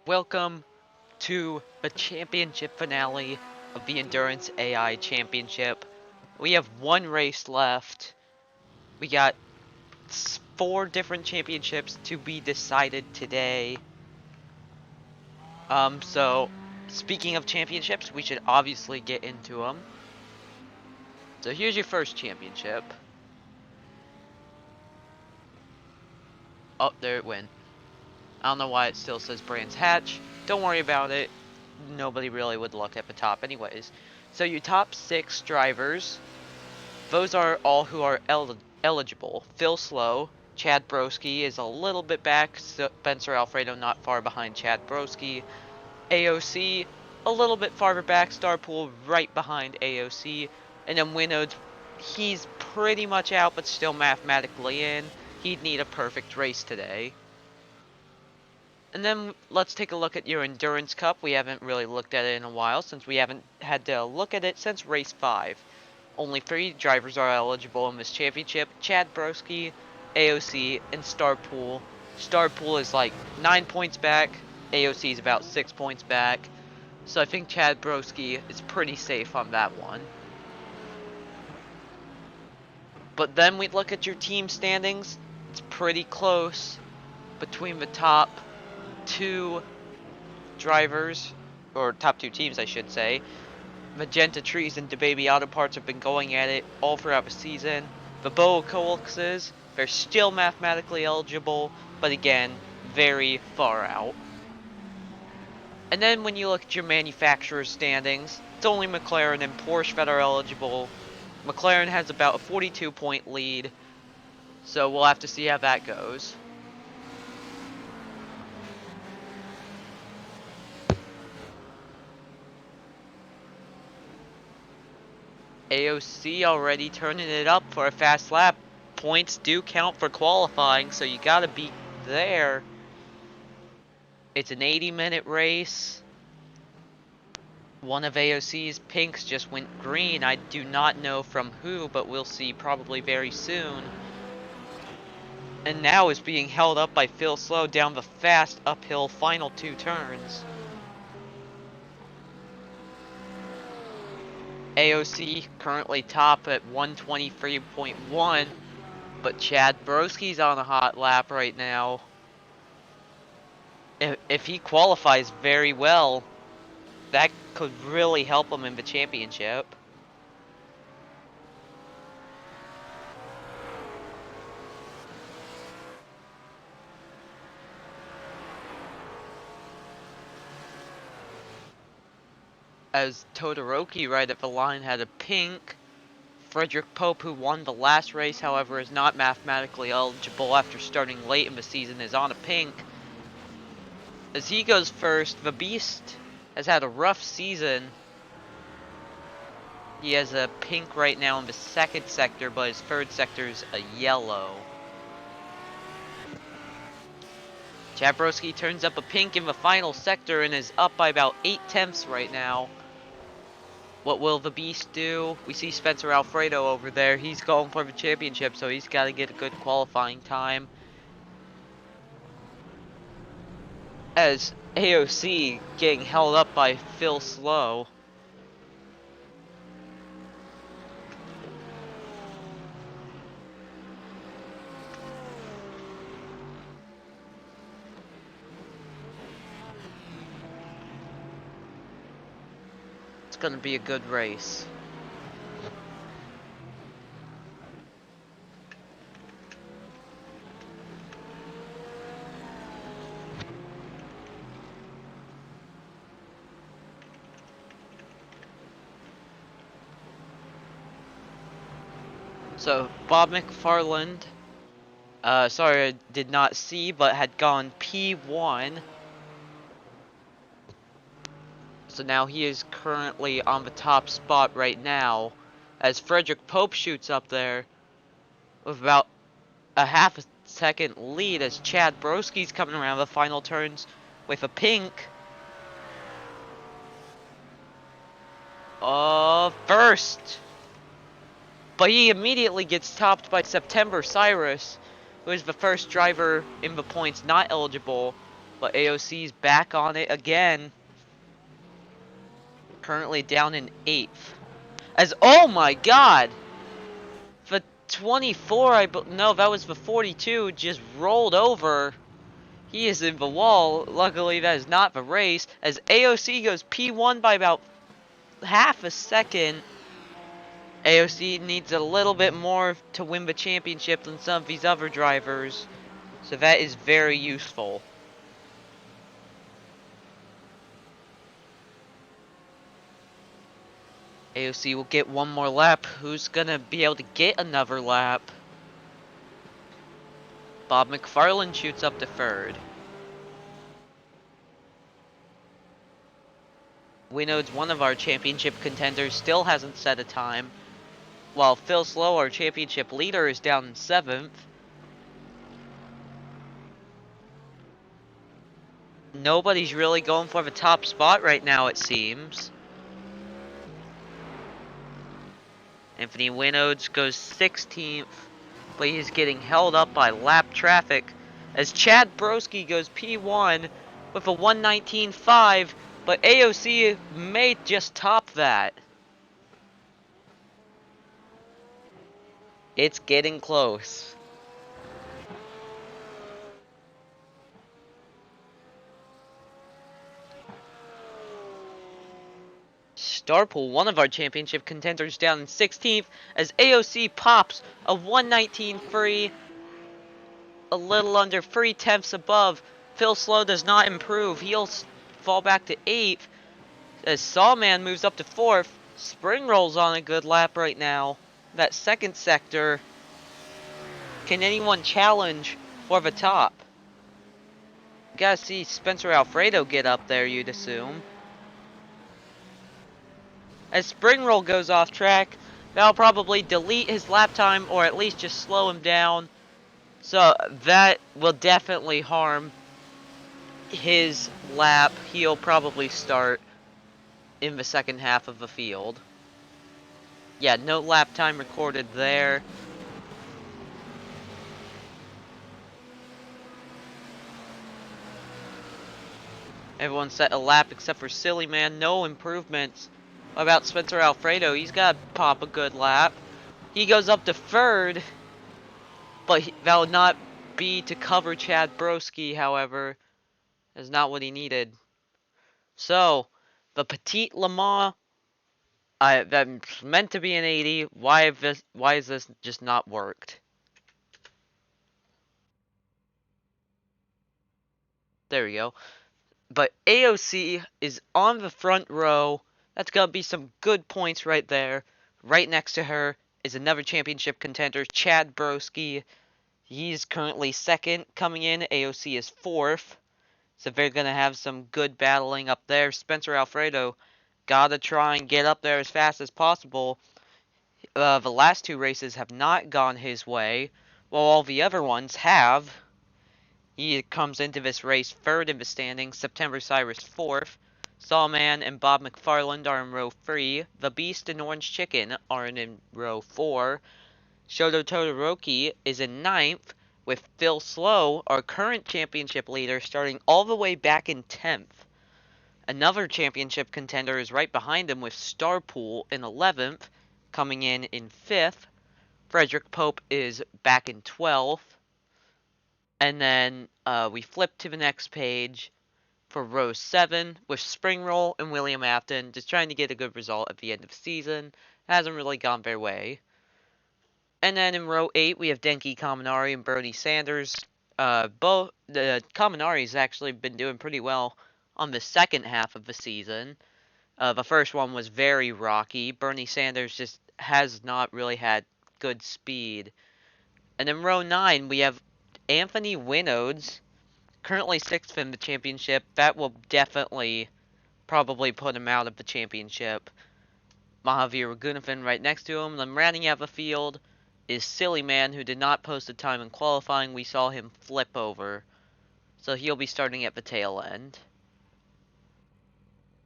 Welcome to the championship finale of the Endurance AI Championship. We have one race left. We got 4 different championships to be decided today. So speaking of championships, we should obviously get into them. So here's your first championship. Oh, there it went. I don't know why it still says Brands Hatch. Don't worry about it. Nobody really would look at the top anyways. So your top 6 drivers, those are all who are eligible. Phil Slow, Chad Broski is a little bit back, Spencer Alfredo not far behind Chad Broski. AOC, a little bit farther back, Starpool right behind AOC. And then Winode, he's pretty much out but still mathematically in. He'd need a perfect race today. And then let's take a look at your Endurance Cup. We haven't really looked at it in a while since we haven't had to look at it since race 5. Only 3 drivers are eligible in this championship: Chad Broski, AOC, and Starpool. Starpool is like 9 points back, AOC is about 6 points back. So I think Chad Broski is pretty safe on that one. But then we look at your team standings. It's pretty close between the top 2 drivers, or top 2 teams I should say. Magenta Trees and DeBaby Auto Parts have been going at it all throughout the season. The Boa Coaxes, they're still mathematically eligible, but again, very far out. And then when you look at your manufacturer's standings, it's only McLaren and Porsche that are eligible. McLaren has about a 42-point lead, so we'll have to see how that goes. AOC already turning it up for a fast lap. Points do count for qualifying, so you gotta be there. It's an 80-minute race. One of AOC's pinks just went green. I do not know from who, but we'll see probably very soon. And now is being held up by Phil Slow down the fast uphill final 2 turns. AOC currently top at 123.1, but Chad Broski's on a hot lap right now. If he qualifies very well, that could really help him in the championship. As Todoroki right at the line had a pink. Frederick Pope, who won the last race, however, is not mathematically eligible after starting late in the season, is on a pink. As he goes first, the Beast has had a rough season. He has a pink right now in the 2nd sector, but his 3rd sector is a yellow. Chabrowski turns up a pink in the final sector and is up by about 8/10 right now. What will the Beast do? We see Spencer Alfredo over there. He's going for the championship, so he's got to get a good qualifying time. As AOC getting held up by Phil Slow. It's going to be a good race. So, Bob McFarland, sorry I did not see, but had gone P1. So now he is currently on the top spot right now, as Frederick Pope shoots up there with about a half a second lead, as Chad Broski's coming around the final turns with a pink. First! But he immediately gets topped by September Cyrus, who is the first driver in the points not eligible. but AOC's back on it again. Currently down in 8th. As, oh my god! The 24, no, that was the 42, just rolled over. He is in the wall. Luckily, that is not the race, as AOC goes P1 by about half a second. AOC needs a little bit more to win the championship than some of these other drivers, so that is very useful. AOC will get one more lap. Who's gonna be able to get another lap? Bob McFarland shoots up to 3rd. Winod's one of our championship contenders, still hasn't set a time, while Phil Slow, our championship leader, is down in 7th. Nobody's really going for the top spot right now, it seems. Anthony Winodes goes 16th, but he's getting held up by lap traffic as Chad Broski goes P1 with a 1:19.5, but AOC may just top that. It's getting close. Starpool, one of our championship contenders, down in 16th as AOC pops a 1:19.3, a little under 3/10 above. Phil Slow does not improve. He'll fall back to 8th as Sawman moves up to 4th. Spring Roll's on a good lap right now. That second sector. Can anyone challenge for the top? You gotta see Spencer Alfredo get up there, you'd assume. As Spring Roll goes off track, that'll probably delete his lap time or at least just slow him down. So that will definitely harm his lap. He'll probably start in the second half of the field. Yeah, no lap time recorded there. Everyone set a lap except for Silly Man. No improvements. What about Spencer Alfredo? He's got to pop a good lap. He goes up to 3rd, but that would not be to cover Chad Broski, however. That's not what he needed. So, the Petit Le Mans, that's meant to be an 80. Why is this just not worked? There we go. But AOC is on the front row. That's going to be some good points right there. Right next to her is another championship contender, Chad Broski. He's currently 2nd coming in. AOC is 4th. So they're going to have some good battling up there. Spencer Alfredo got to try and get up there as fast as possible. The last 2 races have not gone his way, while all the other ones have. He comes into this race 3rd in the standings. September Cyrus 4th. Sawman and Bob McFarland are in row 3. The Beast and Orange Chicken are in row 4. Shoto Todoroki is in 9th, with Phil Slow, our current championship leader, starting all the way back in 10th. Another championship contender is right behind him with Starpool in 11th, coming in 5th. Frederick Pope is back in 12th. And then we flip to the next page for row 7 with Spring Roll and William Afton, just trying to get a good result at the end of the season. Hasn't really gone their way. And then in row 8, we have Denki Kaminari and Bernie Sanders. Both the Kaminari's actually been doing pretty well on the second half of the season. The first one was very rocky. Bernie Sanders just has not really had good speed. And in row 9, we have Anthony Winodes, currently 6th in the championship. That will definitely probably put him out of the championship. Mahavir Raghunathan right next to him. Then rounding out the field is Silly Man, who did not post a time in qualifying. We saw him flip over. So he'll be starting at the tail end.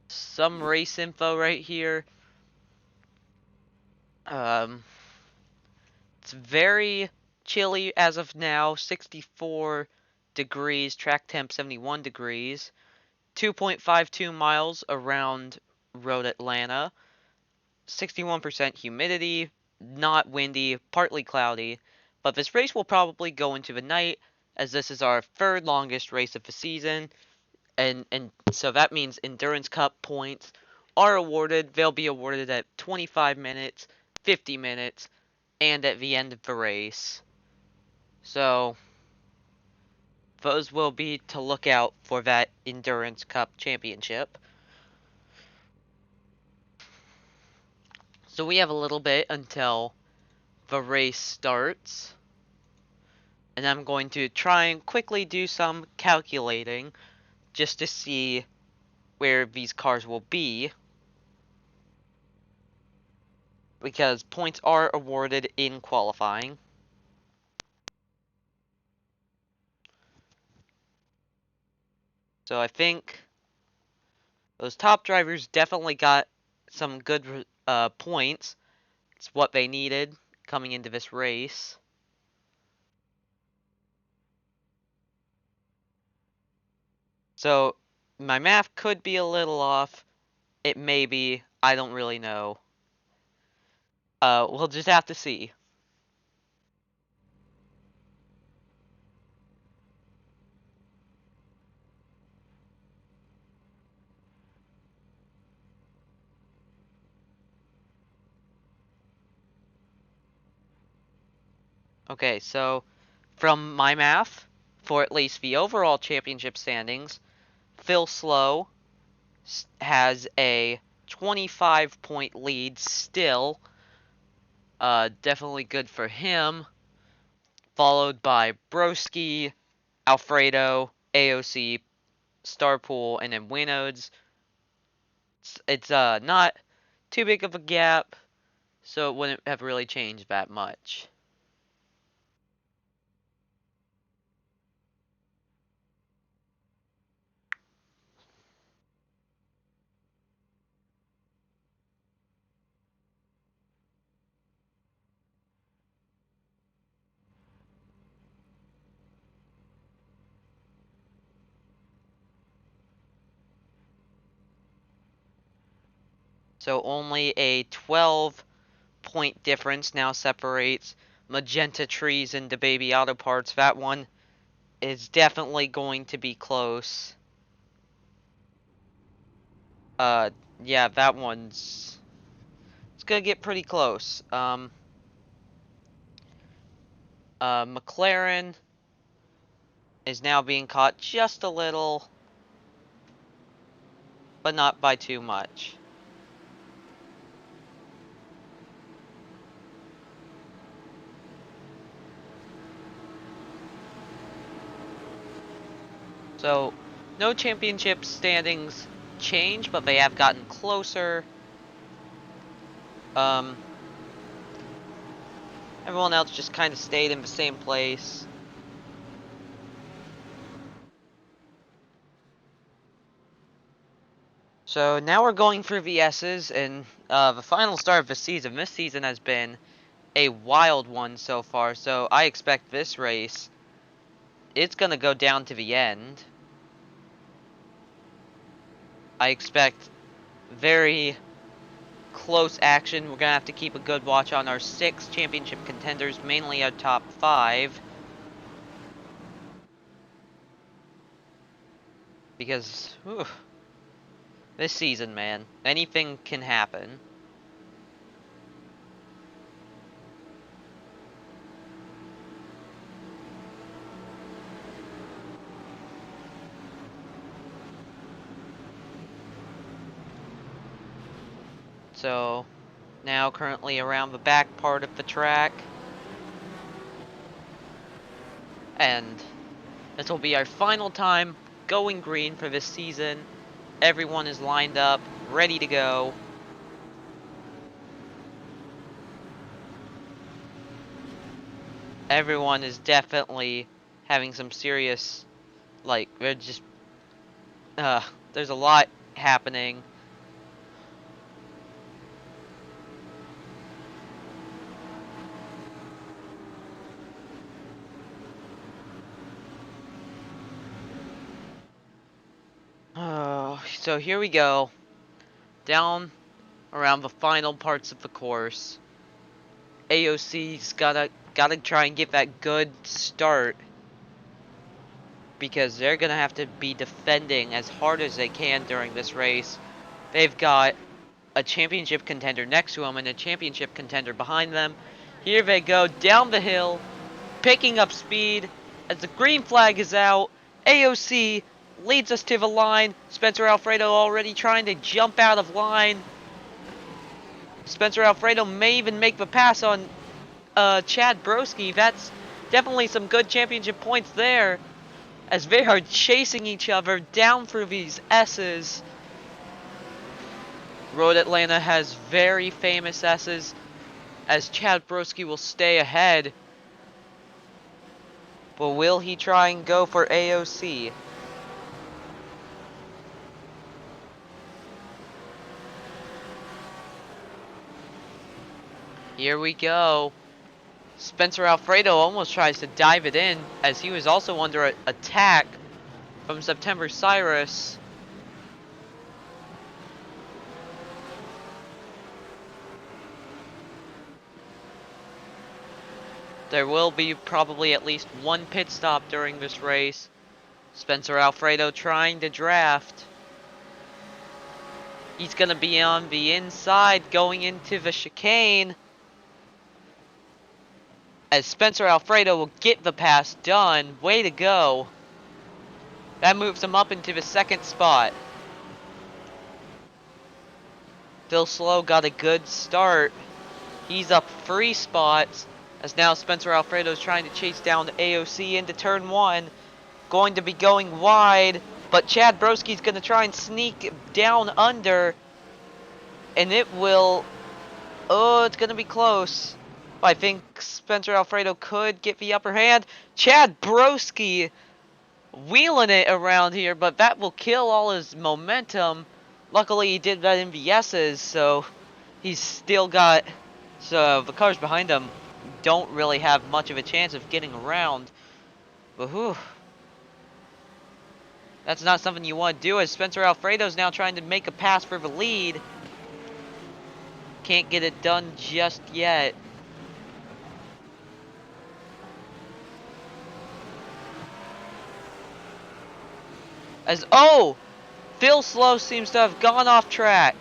Some race info right here. It's very chilly as of now. 64 degrees, track temp 71 degrees, 2.52 miles around Road Atlanta, 61% humidity, not windy, partly cloudy, but this race will probably go into the night as this is our third longest race of the season, and so that means Endurance Cup points are awarded. They'll be awarded at 25 minutes, 50 minutes, and at the end of the race. So those will be to look out for that Endurance Cup championship. So we have a little bit until the race starts. And I'm going to try and quickly do some calculating just to see where these cars will be. Because points are awarded in qualifying. So I think those top drivers definitely got some good points. It's what they needed coming into this race. So my math could be a little off. It may be. I don't really know. We'll just have to see. Okay, so from my math, for at least the overall championship standings, Phil Slow has a 25-point lead still. Definitely good for him. Followed by Broski, Alfredo, AOC, Starpool, and then Winodes. It's not too big of a gap, so it wouldn't have really changed that much. So only a 12-point difference now separates Magenta Trees into Baby Auto Parts. That one is definitely going to be close. Yeah, that one's... It's gonna get pretty close. McLaren is now being caught just a little, but not by too much. So, no championship standings change, but they have gotten closer. Everyone else just kind of stayed in the same place. So now we're going for VS's, and the final start of the season. This season has been a wild one so far, so I expect this race, it's going to go down to the end. I expect very close action. We're going to have to keep a good watch on our 6 championship contenders, mainly our top 5. Because, this season, man, anything can happen. So, now currently around the back part of the track. And this will be our final time going green for this season. Everyone is lined up, ready to go. Everyone is definitely having some serious, like, they're just, there's a lot happening. So here we go. Down around the final parts of the course. AOC's gotta try and get that good start, because they're gonna have to be defending as hard as they can during this race. They've got a championship contender next to them and a championship contender behind them. Here they go down the hill, picking up speed as the green flag is out. AOC leads us to the line. Spencer Alfredo already trying to jump out of line. Spencer Alfredo may even make the pass on Chad Broski. That's definitely some good championship points there, as they are chasing each other down through these S's. Road Atlanta has very famous S's, as Chad Broski will stay ahead. But will he try and go for AOC? Here we go. Spencer Alfredo almost tries to dive it in, as he was also under attack from September Cyrus. There will be probably at least one pit stop during this race. Spencer Alfredo trying to draft. He's going to be on the inside going into the chicane, as Spencer Alfredo will get the pass done. Way to go. That moves him up into the second spot. Phil Slow got a good start. He's up 3 spots, as now Spencer Alfredo is trying to chase down AOC into turn 1. Going to be going wide, but Chad Broski's going to try and sneak down under, and it will... Oh, it's going to be close. But I think Spencer Alfredo could get the upper hand. Chad Broski wheeling it around here, but that will kill all his momentum. Luckily, he did that in VS's, so he's still got... So the cars behind him don't really have much of a chance of getting around. But whew. That's not something you want to do, as Spencer Alfredo's now trying to make a pass for the lead. Can't get it done just yet. As, oh! Phil Slow seems to have gone off track.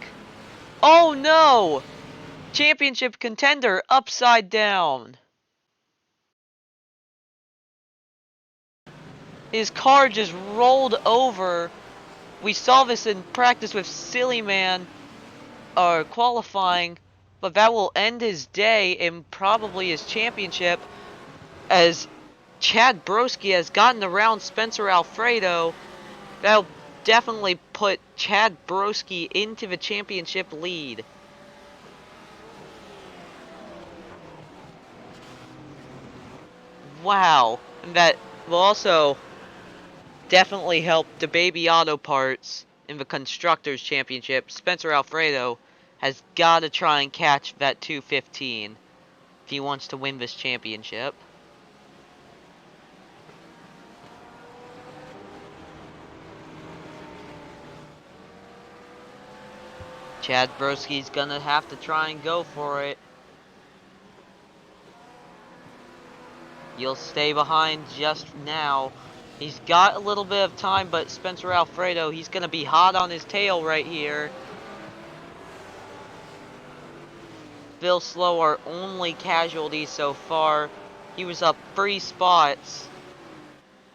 Oh no! Championship contender upside down. His car just rolled over. We saw this in practice with Silly Man, qualifying, but that will end his day and probably his championship, as Chad Broski has gotten around Spencer Alfredo. That'll definitely put Chad Broski into the championship lead. Wow. And that will also definitely help the Baby Auto Parts in the Constructors Championship. Spencer Alfredo has got to try and catch that 215 if he wants to win this championship. Chad Broski's gonna have to try and go for it. You'll stay behind just now. He's got a little bit of time, but Spencer Alfredo, he's gonna be hot on his tail right here. Phil Slow, our only casualty so far. He was up 3 spots,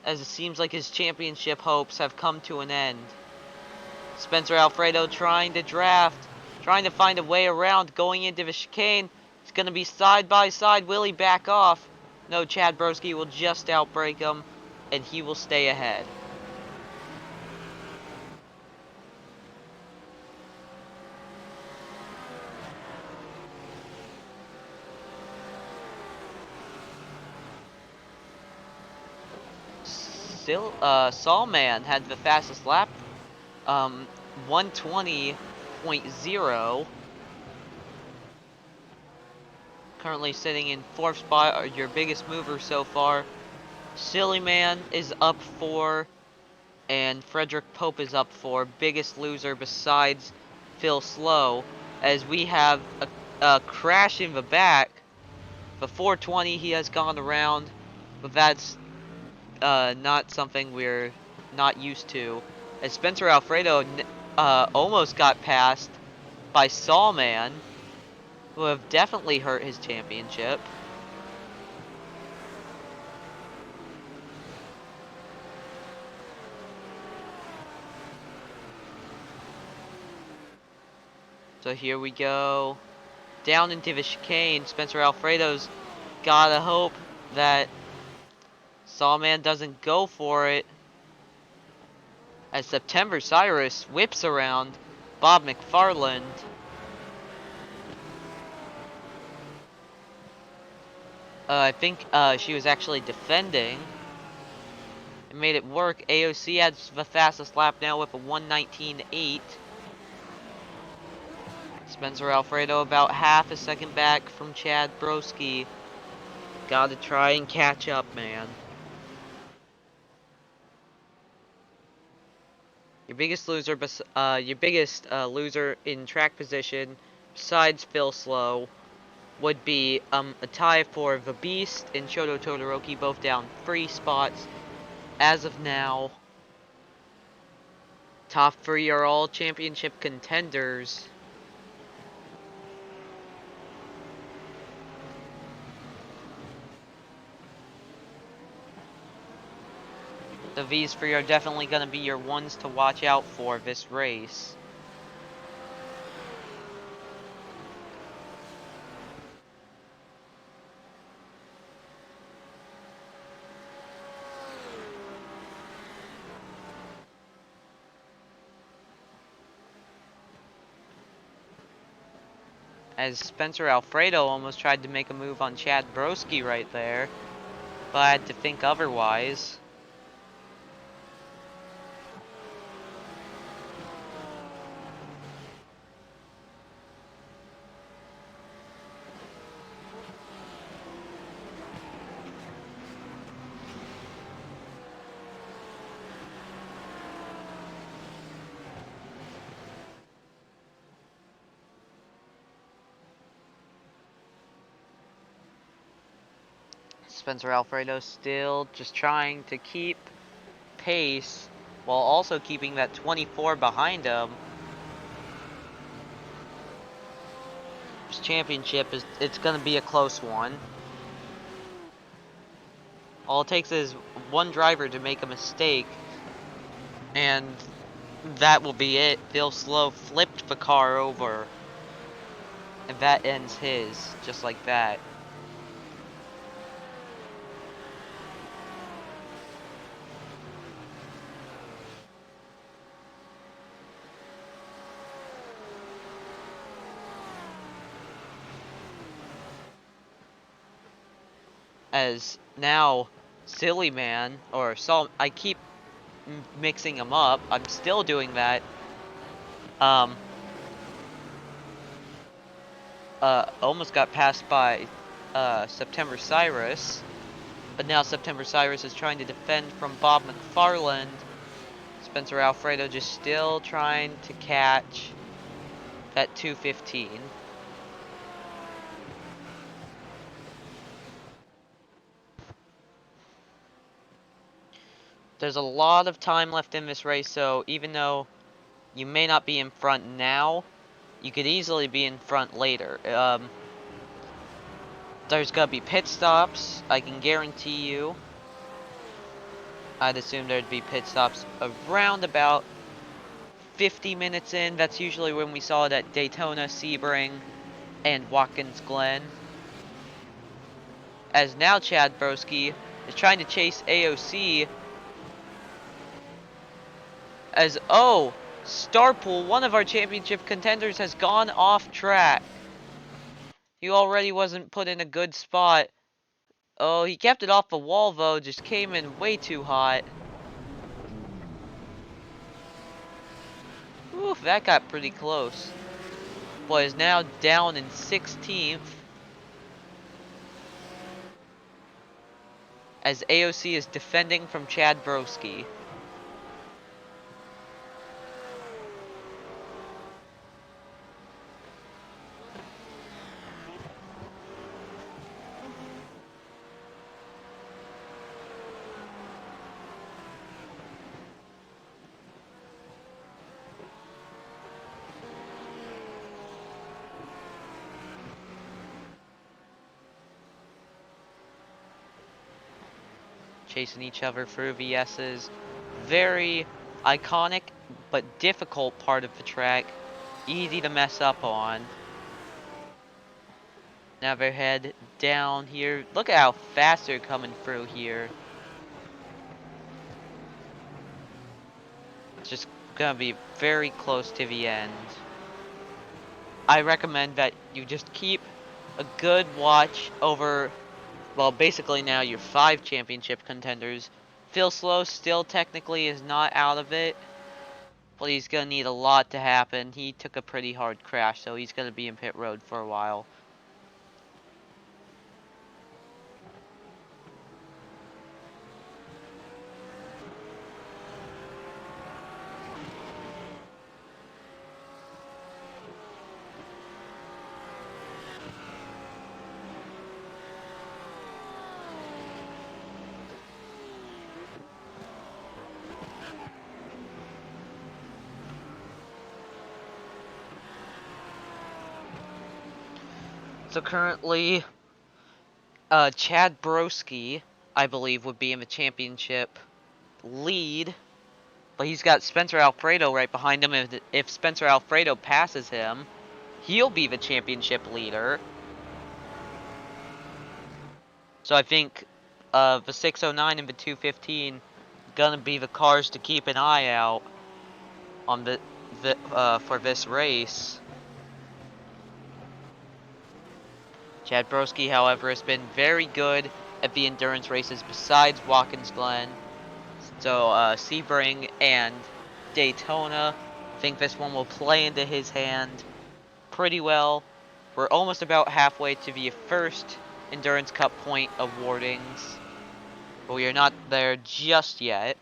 as it seems like his championship hopes have come to an end. Spencer Alfredo trying to draft, trying to find a way around, going into the chicane. It's going to be side by side. Will he back off? No, Chad Broski will just outbrake him, and he will stay ahead. Still, Sawman had the fastest lap, 120.0. Currently sitting in 4th spot, your biggest mover so far. Silly Man is up 4, and Frederick Pope is up for biggest loser besides Phil Slow, as we have a crash in the back. The 420 he has gone around, but that's not something we're not used to. As Spencer Alfredo almost got passed by Sawman, who have definitely hurt his championship. So here we go. Down into the chicane. Spencer Alfredo's gotta hope that Sawman doesn't go for it. As September Cyrus whips around Bob McFarland. I think she was actually defending. It made it work. AOC has the fastest lap now with a 1:19.8. Spencer Alfredo about half a second back from Chad Broski. Gotta try and catch up, man. Your biggest loser, loser in track position, besides Phil Slow, would be a tie for the Beast and Shoto Todoroki, both down 3 spots as of now. Top 3 are all championship contenders. The V's 3 are definitely going to be your ones to watch out for this race. As Spencer Alfredo almost tried to make a move on Chad Broski right there, but I had to think otherwise. Spencer Alfredo still just trying to keep pace while also keeping that 24 behind him. This championship it's going to be a close one. All it takes is one driver to make a mistake, and that will be it. Phil Slow flipped the car over, and that ends his, just like that. As now, Silly Man, or I keep mixing them up. I'm still doing that. Almost got passed by September Cyrus, but now September Cyrus is trying to defend from Bob McFarland. Spencer Alfredo just still trying to catch that 215. There's a lot of time left in this race, so even though you may not be in front now, you could easily be in front later. There's gonna be pit stops, I can guarantee you. I'd assume there'd be pit stops around about 50 minutes in. That's usually when we saw it at Daytona, Sebring, and Watkins Glen. As now Chad Broski is trying to chase AOC. As, oh, Starpool, one of our championship contenders, has gone off track. He already wasn't put in a good spot. Oh, he kept it off the wall, though. Just came in way too hot. Ooh, that got pretty close. Boy, is now down in 16th. As AOC is defending from Chad Broski. chasing each other through VS's. Very iconic but difficult part of the track. Easy to mess up on. Now they head down here. Look at how fast they're coming through here. It's just gonna be very close to the end. I recommend that you just keep a good watch over, well, basically now your 5 championship contenders. Phil Slow still technically is not out of it, but he's gonna need a lot to happen. He took a pretty hard crash, so he's gonna be in pit road for a while. So currently, Chad Broski, I believe, would be in the championship lead, but he's got Spencer Alfredo right behind him. If Spencer Alfredo passes him, he'll be the championship leader. So I think the 609 and the 215 gonna be the cars to keep an eye out on for this race. Chad Broski, however, has been very good at the endurance races besides Watkins Glen. So Sebring and Daytona, I think this one will play into his hand pretty well. We're almost about halfway to the first Endurance Cup point awardings, but we are not there just yet.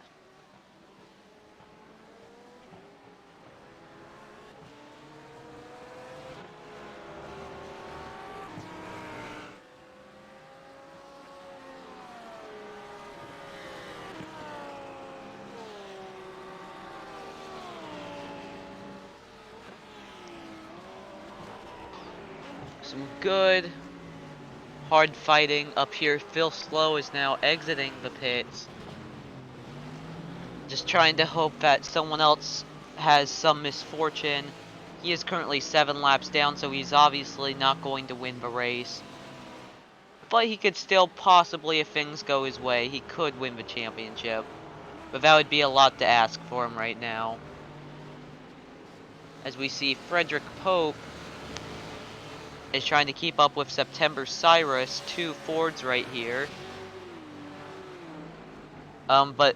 Some good hard fighting up here. Phil Slow is now exiting the pits. Just trying to hope that someone else has some misfortune. He is currently 7 laps down, so he's obviously not going to win the race. But he could still possibly, if things go his way, he could win the championship. But that would be a lot to ask for him right now. As we see Frederick Pope is trying to keep up with September Cyrus, 2 Fords right here. But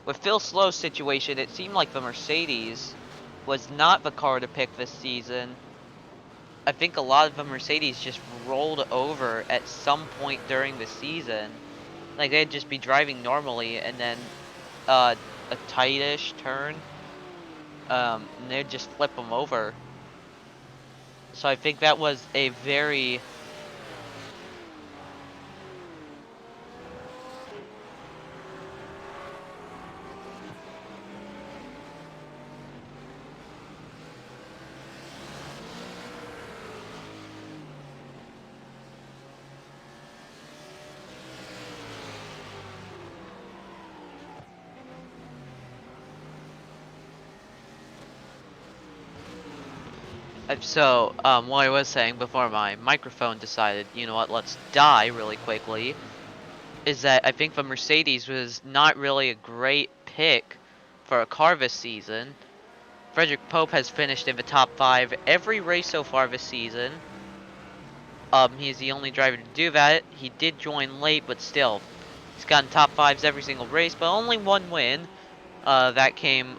with Phil Slow's situation, it seemed like the Mercedes was not the car to pick this season. I think a lot of the Mercedes just rolled over at some point during the season. Like, they'd just be driving normally, and then a tightish turn, and they'd just flip them over. So I think that was a very... So, what I was saying before my microphone decided, you know what, let's die really quickly, is that I think the Mercedes was not really a great pick for a car this season. Frederick Pope has finished in the top 5 every race so far this season. He's the only driver to do that. He did join late, but still, he's gotten top 5s every single race, but only one win. That came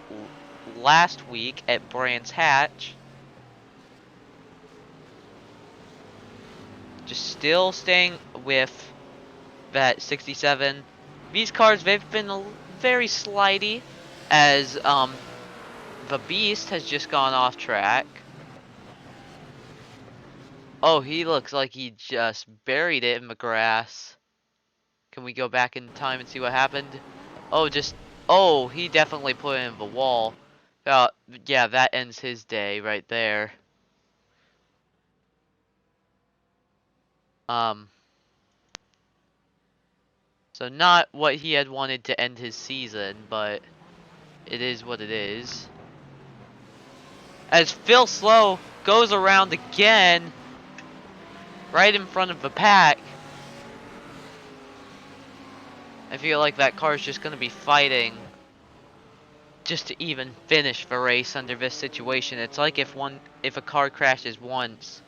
last week at Brands Hatch. Just still staying with that 67. These cars, they've been very slidey, as the Beast has just gone off track. Oh, he looks like he just buried it in the grass. Can we go back in time and see what happened? Oh, oh, he definitely put it in the wall. Yeah, that ends his day right there. Um, So not what he had wanted to end his season, but it is what it is. As Phil Slow goes around again, right in front of the pack. I feel like that car is just going to be fighting just to even finish the race under this situation. It's like if a car crashes once,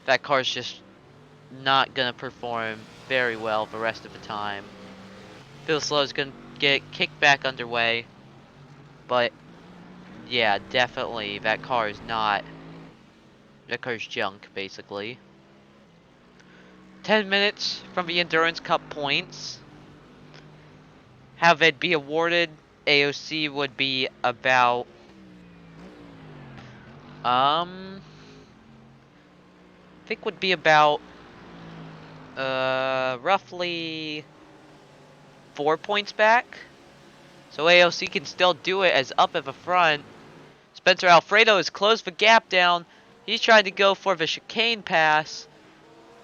that car's just not going to perform very well the rest of the time. Phil Slow is going to get kicked back underway, but yeah, definitely that car is not. That car's junk, basically. 10 minutes from the Endurance Cup points. How they'd be awarded, AOC would be about I think would be about roughly 4 points back. So AOC can still do it as up at the front. Spencer Alfredo has closed the gap down. He's trying to go for the chicane pass.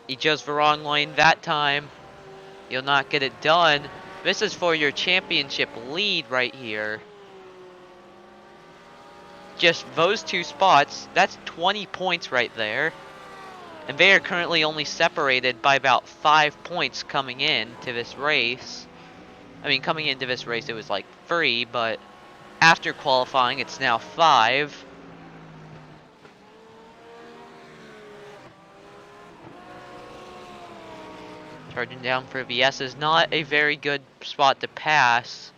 He chose the wrong lane that time. He'll not get it done. This is for your championship lead right here. Just those 2 spots, that's 20 points right there. And they are currently only separated by about 5 points coming in to this race. I mean, coming into this race it was like 3, but after qualifying it's now 5. Charging down for VS is not a very good spot to pass.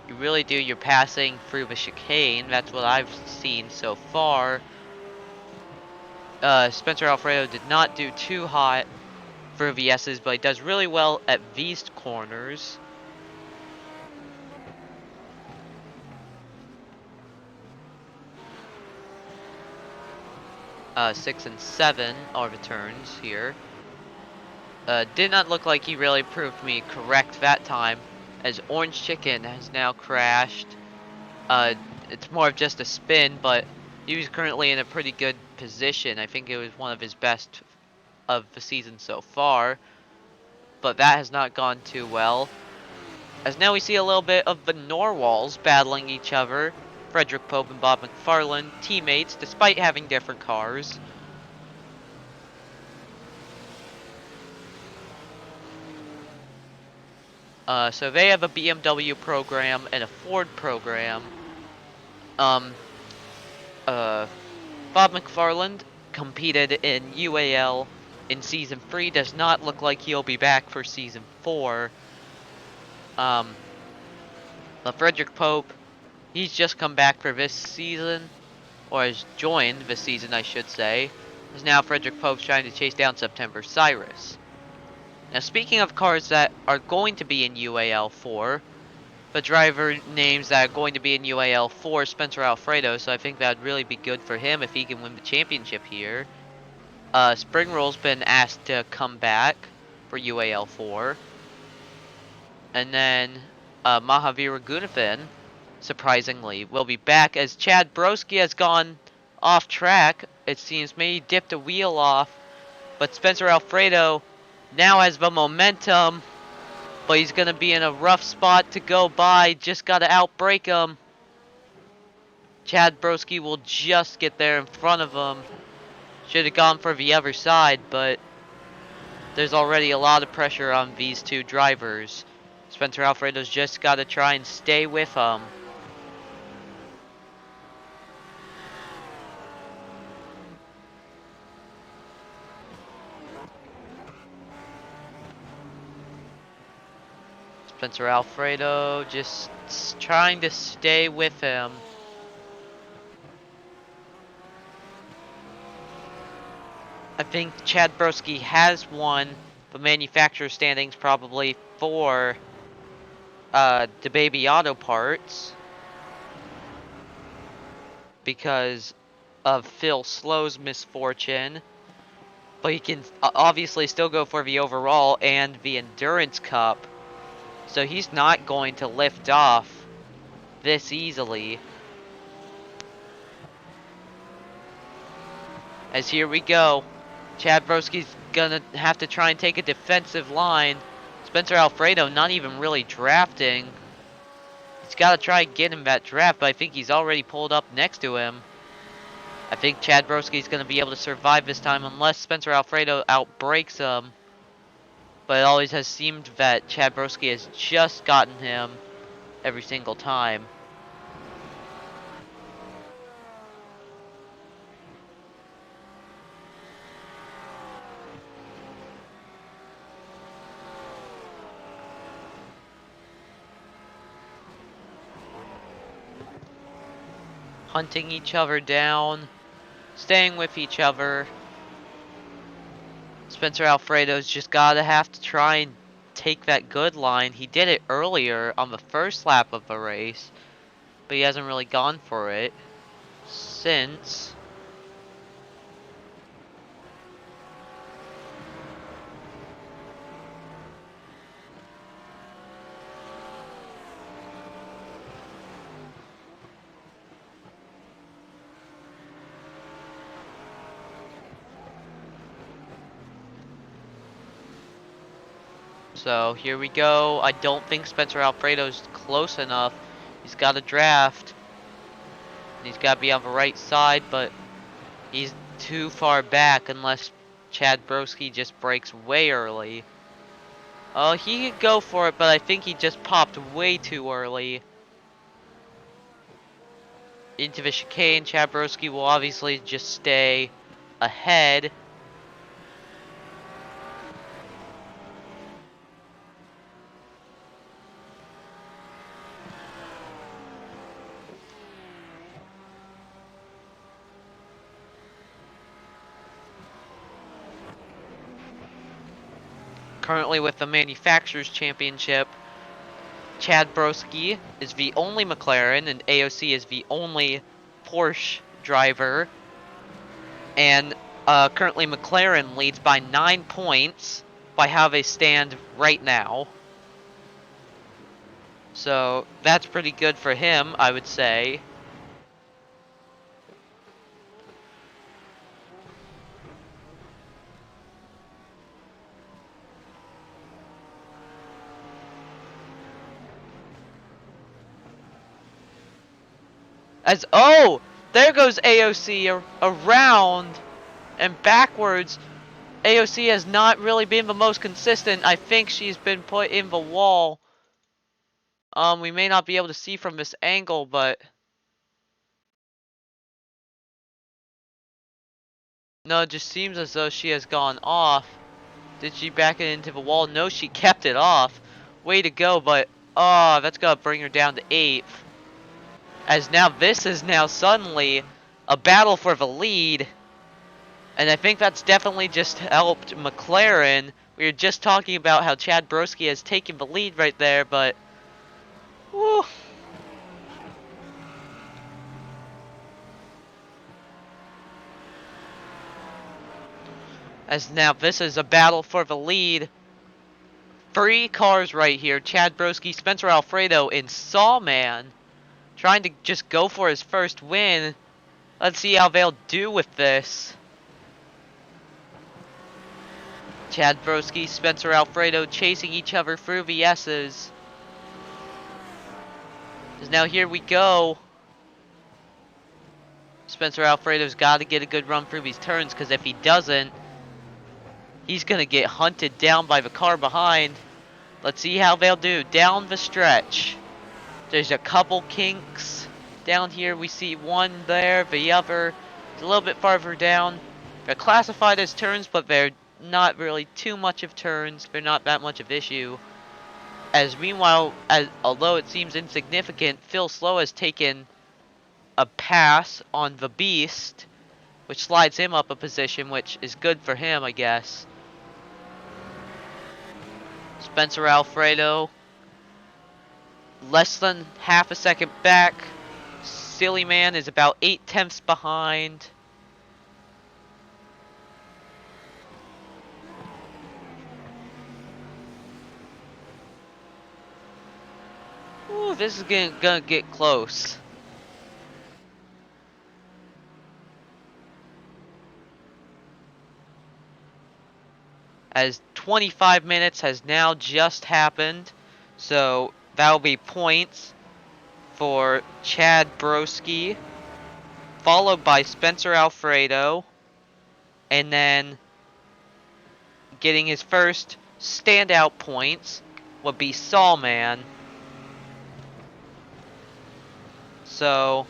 You really do your passing through the chicane. That's what I've seen so far. Spencer Alfredo did not do too hot for VS's, but he does really well at these corners. Six and 7 are the turns here. Did not look like he really proved me correct that time, as Orange Chicken has now crashed. It's more of just a spin, but he was currently in a pretty good position. I think it was one of his best of the season so far, but that has not gone too well. As now we see a little bit of the Norwals battling each other. Frederick Pope and Bob McFarland, teammates, despite having different cars. So they have a BMW program and a Ford program. Bob McFarland competed in UAL in Season 3. Does not look like he'll be back for Season 4. But Frederick Pope, he's just come back for this season, or has joined this season, I should say. As now Frederick Pope's trying to chase down September Cyrus. Now, speaking of cars that are going to be in UAL 4, the driver names that are going to be in UAL 4, Spencer Alfredo, so I think that would really be good for him if he can win the championship here. Spring Roll's been asked to come back for UAL 4. And then Mahavira Gunathan, surprisingly, will be back as Chad Broski has gone off track. It seems maybe dipped a wheel off, but Spencer Alfredo now has the momentum, but he's going to be in a rough spot to go by. Just got to outbrake him. Chad Broski will just get there in front of him. Should have gone for the other side, but there's already a lot of pressure on these 2 drivers. Spencer Alfredo's just got to try and stay with him. Spencer Alfredo just trying to stay with him. I think Chad Broski has won the manufacturer standings probably for the Baby Auto Parts because of Phil Slow's misfortune. But he can obviously still go for the overall and the Endurance Cup. So he's not going to lift off this easily. As here we go. Chad Broski's gonna have to try and take a defensive line. Spencer Alfredo not even really drafting. He's got to try and get him that draft, but I think he's already pulled up next to him. I think Chad Broski's going to be able to survive this time unless Spencer Alfredo outbreaks him. But it always has seemed that Chad Broski has just gotten him every single time. Hunting each other down, staying with each other. Spencer Alfredo's just gotta have to try and take that good line. He did it earlier on the first lap of the race, but he hasn't really gone for it since. So here we go. I don't think Spencer Alfredo's close enough. He's got a draft. He's got to be on the right side, but he's too far back unless Chad Broski just breaks way early. Oh, he could go for it, but I think he just popped way too early. Into the chicane, Chad Broski will obviously just stay ahead. Currently with the Manufacturers Championship, Chad Broski is the only McLaren and AOC is the only Porsche driver. And currently McLaren leads by 9 points by how they stand right now. So that's pretty good for him, I would say. Oh, there goes AOC around and backwards. AOC has not really been the most consistent. I think she's been put in the wall. We may not be able to see from this angle, but no, it just seems as though she has gone off. Did she back it into the wall? No, she kept it off. Way to go, but oh, that's gonna bring her down to 8th. As now this is now suddenly a battle for the lead. And I think that's definitely just helped McLaren. We were just talking about how Chad Broski has taken the lead right there, but whew. As now this is a battle for the lead. 3 cars right here. Chad Broski, Spencer Alfredo, and Sawman. Trying to just go for his first win. Let's see how they'll do with this. Chad Broski, Spencer Alfredo chasing each other through the S's. Now here we go. Spencer Alfredo's got to get a good run through these turns, because if he doesn't, he's going to get hunted down by the car behind. Let's see how they'll do down the stretch. There's a couple kinks down here. We see one there, the other is a little bit farther down. They're classified as turns, but they're not really too much of turns. They're not that much of issue. As meanwhile, although it seems insignificant, Phil Slow has taken a pass on the Beast, which slides him up a position, which is good for him, I guess. Spencer Alfredo, less than half a second back. Silly Man is about 8/10 behind. Ooh, this is gonna get close. as 25 minutes has now just happened. So that'll be points for Chad Broski, followed by Spencer Alfredo, and then getting his first standout points would be Sawman. So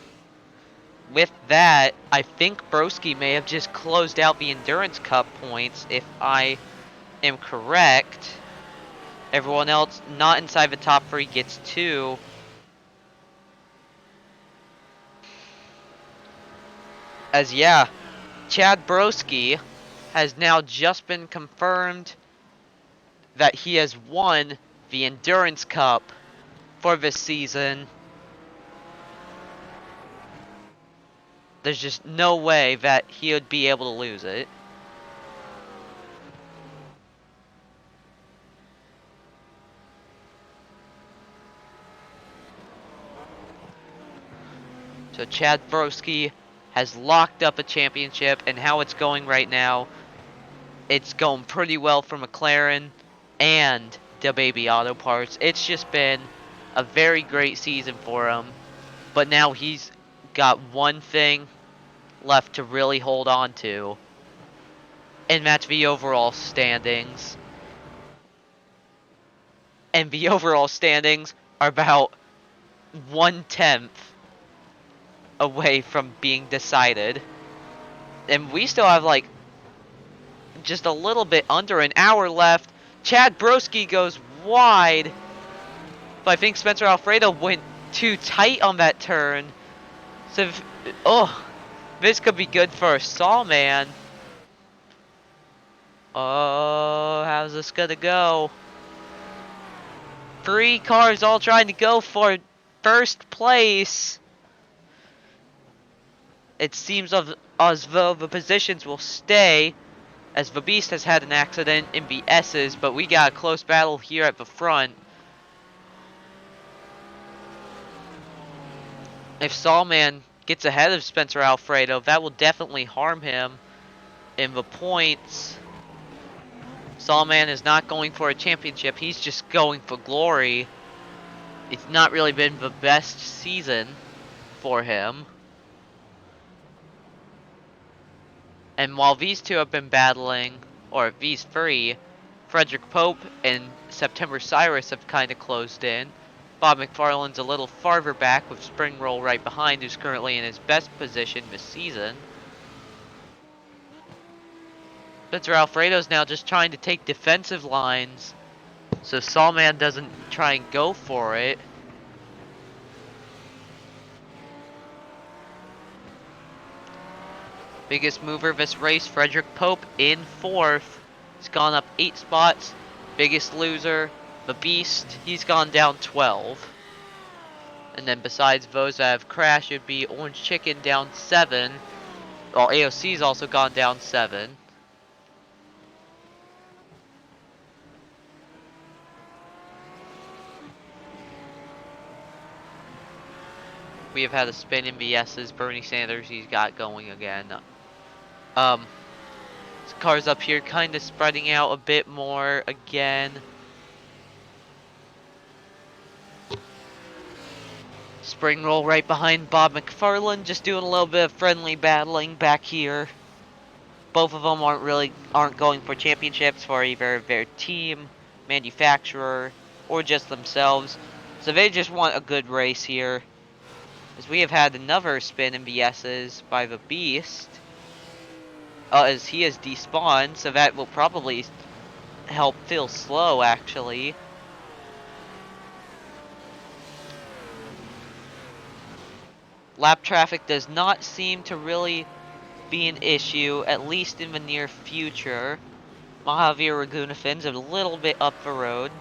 with that, I think Broski may have just closed out the Endurance Cup points, if I am correct. Everyone else not inside the top 3 gets 2. As yeah, Chad Broski has now just been confirmed that he has won the Endurance Cup for this season. There's just no way that he would be able to lose it. So Chad Broski has locked up a championship, and how it's going right now, it's going pretty well for McLaren and the Baby Auto Parts. It's just been a very great season for him, but now he's got one thing left to really hold on to, and that's the overall standings. And the overall standings are about 1/10 away from being decided. And we still have like just a little bit under an hour left. Chad Broski goes wide, but I think Spencer Alfredo went too tight on that turn. So, this could be good for a Sawman. Oh, how's this gonna go? 3 cars all trying to go for first place. It seems as though the positions will stay, as the Beast has had an accident in the S's, but we got a close battle here at the front. If Sawman gets ahead of Spencer Alfredo, that will definitely harm him in the points. Sawman is not going for a championship, he's just going for glory. It's not really been the best season for him. And while these two have been battling, or these 3, Frederick Pope and September Cyrus have kind of closed in. Bob McFarland's a little farther back with Spring Roll right behind, who's currently in his best position this season. Spencer Alfredo's now just trying to take defensive lines, so Sawman doesn't try and go for it. Biggest mover this race, Frederick Pope in 4th. He's gone up 8 spots. Biggest loser, the Beast, he's gone down 12. And then besides those that have crashed, it'd be Orange Chicken down 7. Well, AOC's also gone down 7. We have had a spin in VS's. Bernie Sanders, he's got going again. This car's up here kind of spreading out a bit more again. Spring Roll right behind Bob McFarland, just doing a little bit of friendly battling back here. Both of them aren't going for championships for either their team, manufacturer, or just themselves. So they just want a good race here. As we have had another spin in BS's by the Beast. As he has despawned, so that will probably help Phil slow, actually. Lap traffic does not seem to really be an issue, at least in the near future. Mahavir Ragunafin's a little bit up the road.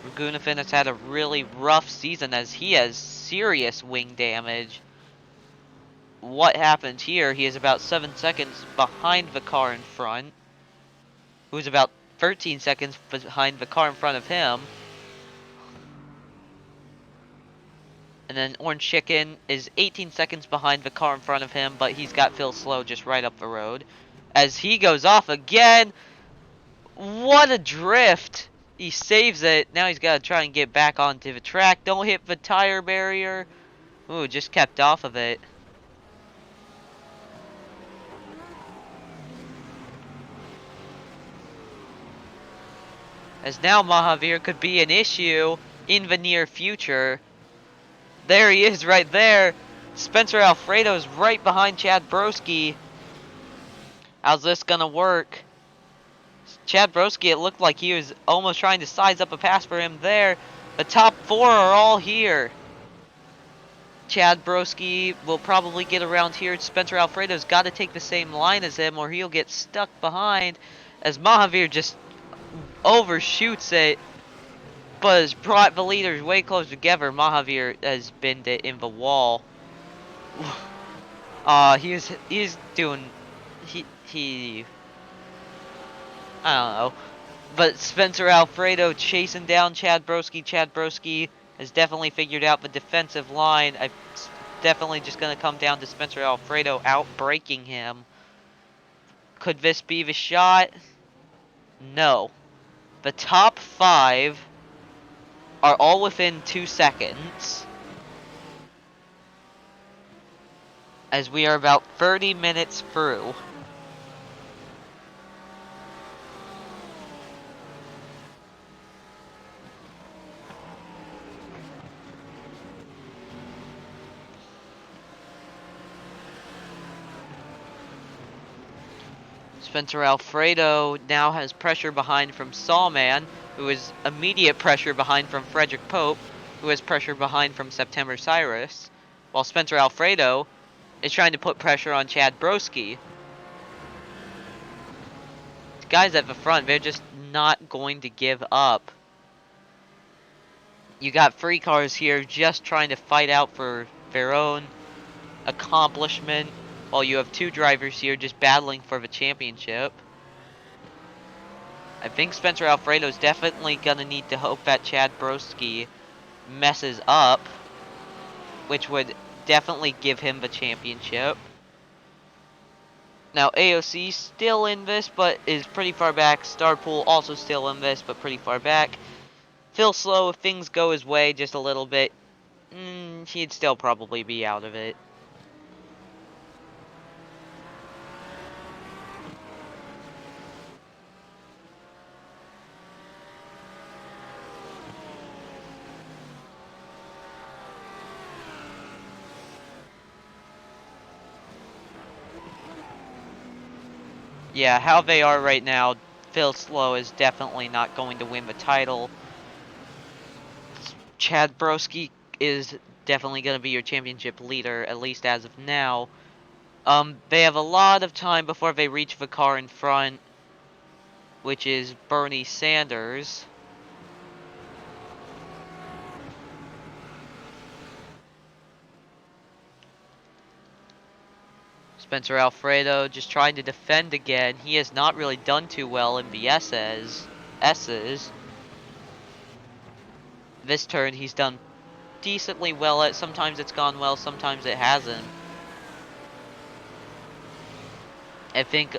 Ragunafin has had a really rough season as he has serious wing damage. What happened here? He is about 7 seconds behind the car in front, who's about 13 seconds behind the car in front of him. And then Orange Chicken is 18 seconds behind the car in front of him, but he's got Phil Slow just right up the road. As he goes off again, What a drift! He saves it. Now he's got to try and get back onto the track. Don't hit the tire barrier. Ooh, just kept off of it. As now Mahavir could be an issue in the near future. There he is right there. Spencer Alfredo's right behind Chad Broski. How's this gonna work? Chad Broski, it looked like he was almost trying to size up a pass for him there. The top four are all here. Chad Broski will probably get around here. Spencer Alfredo's got to take the same line as him or he'll get stuck behind as Mahavir just overshoots it, but has brought the leaders way closer together. Mahavir has been in the wall. He's doing he I don't know. But Spencer Alfredo chasing down Chad Broski. Chad Broski has definitely figured out the defensive line. It's definitely just going to come down to Spencer Alfredo out-braking him. Could this be the shot? No. The top 5 are all within 2 seconds. As we are about 30 minutes through. Spencer Alfredo now has pressure behind from Sawman, who is immediate pressure behind from Frederick Pope, who has pressure behind from September Cyrus, while Spencer Alfredo is trying to put pressure on Chad Broski. The guys at the front, they're just not going to give up. You got 3 cars here just trying to fight out for their own accomplishment, while you have 2 drivers here just battling for the championship. I think Spencer Alfredo's definitely gonna need to hope that Chad Broski messes up, which would definitely give him the championship. Now AOC still in this, but is pretty far back. Starpool also still in this, but pretty far back. Phil Slow, if things go his way just a little bit, he'd still probably be out of it. Yeah, how they are right now, Phil Slow is definitely not going to win the title. Chad Broski is definitely going to be your championship leader, at least as of now. They have a lot of time before they reach the car in front, which is Bernie Sanders. Spencer Alfredo just trying to defend again. He has not really done too well in the S's. This turn he's done decently well at. Sometimes it's gone well, sometimes it hasn't. I think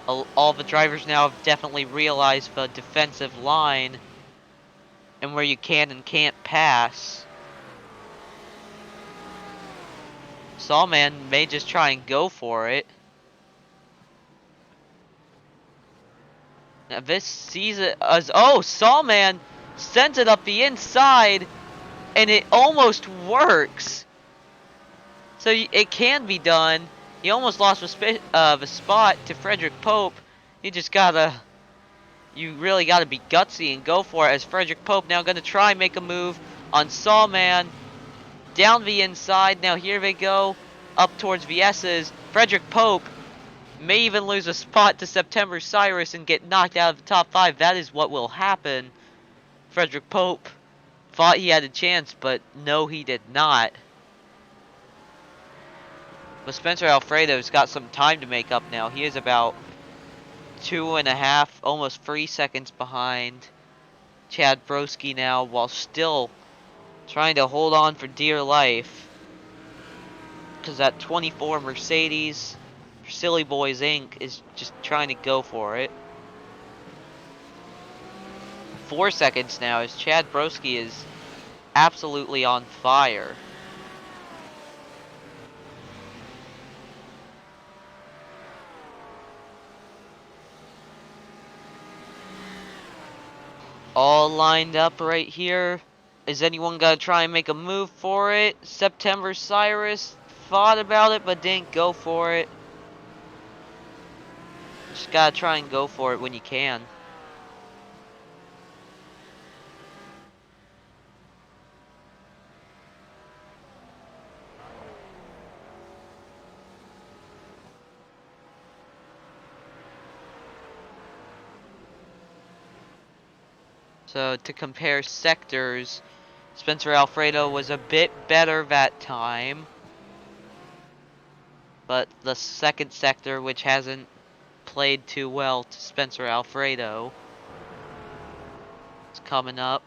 all the drivers now have definitely realized the defensive line and where you can and can't pass. Sawman may just try and go for it. Now this sees it as, oh, Sawman sends it up the inside and it almost works. So it can be done. He almost lost the spot to Frederick Pope. You really gotta be gutsy and go for it, as Frederick Pope now gonna try and make a move on Sawman. Down the inside, now here they go, up towards the S's. Frederick Pope may even lose a spot to September Cyrus and get knocked out of the top 5. That is what will happen. Frederick Pope thought he had a chance, but no, he did not. But Spencer Alfredo's got some time to make up now. He is about 2.5, almost 3 seconds behind Chad Broski now, while still trying to hold on for dear life. Because that 24 Mercedes, Silly Boys Inc. is just trying to go for it. 4 seconds now as Chad Broski is absolutely on fire. All lined up right here. Is anyone gonna try and make a move for it? September Cyrus thought about it but didn't go for it. Just gotta try and go for it when you can. So to compare sectors, Spencer Alfredo was a bit better that time. But the second sector, which hasn't played too well to Spencer Alfredo, is coming up.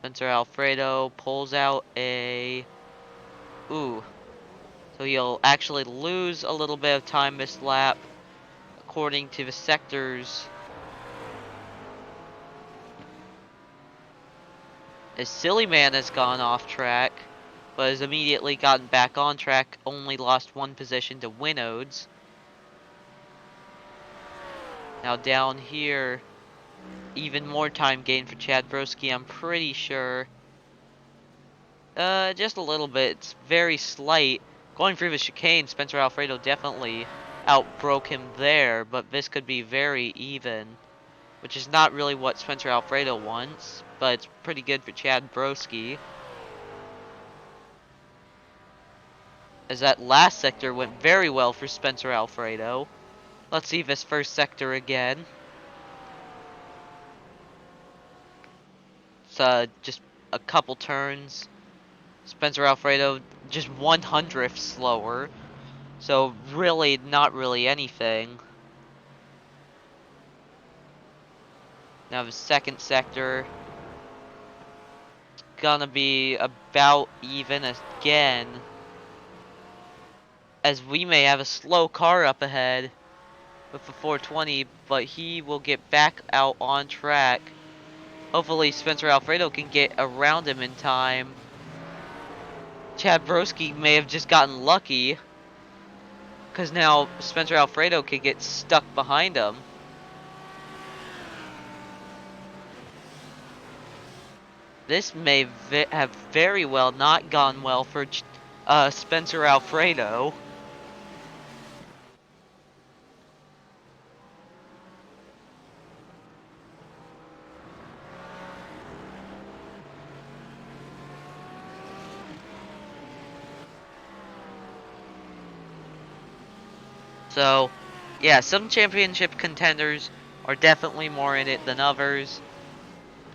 Spencer Alfredo pulls out a... Ooh. So he'll actually lose a little bit of time this lap, according to the sectors. As Silly Man has gone off track, but has immediately gotten back on track, only lost 1 position to Winodes. Now down here, even more time gain for Chad Broski, I'm pretty sure. Just a little bit. It's very slight. Going through the chicane, Spencer Alfredo definitely outbroke him there, but this could be very even, which is not really what Spencer Alfredo wants, but it's pretty good for Chad Broski. As that last sector went very well for Spencer Alfredo. Let's see this first sector again. It's just a couple turns. Spencer Alfredo just 1/100th slower. So really, not really anything. Now the second sector, gonna be about even again. As we may have a slow car up ahead with the 420, but he will get back out on track. Hopefully Spencer Alfredo can get around him in time. Chad Broski may have just gotten lucky, because now Spencer Alfredo could get stuck behind him. This may have very well not gone well for Spencer Alfredo. So, yeah, some championship contenders are definitely more in it than others.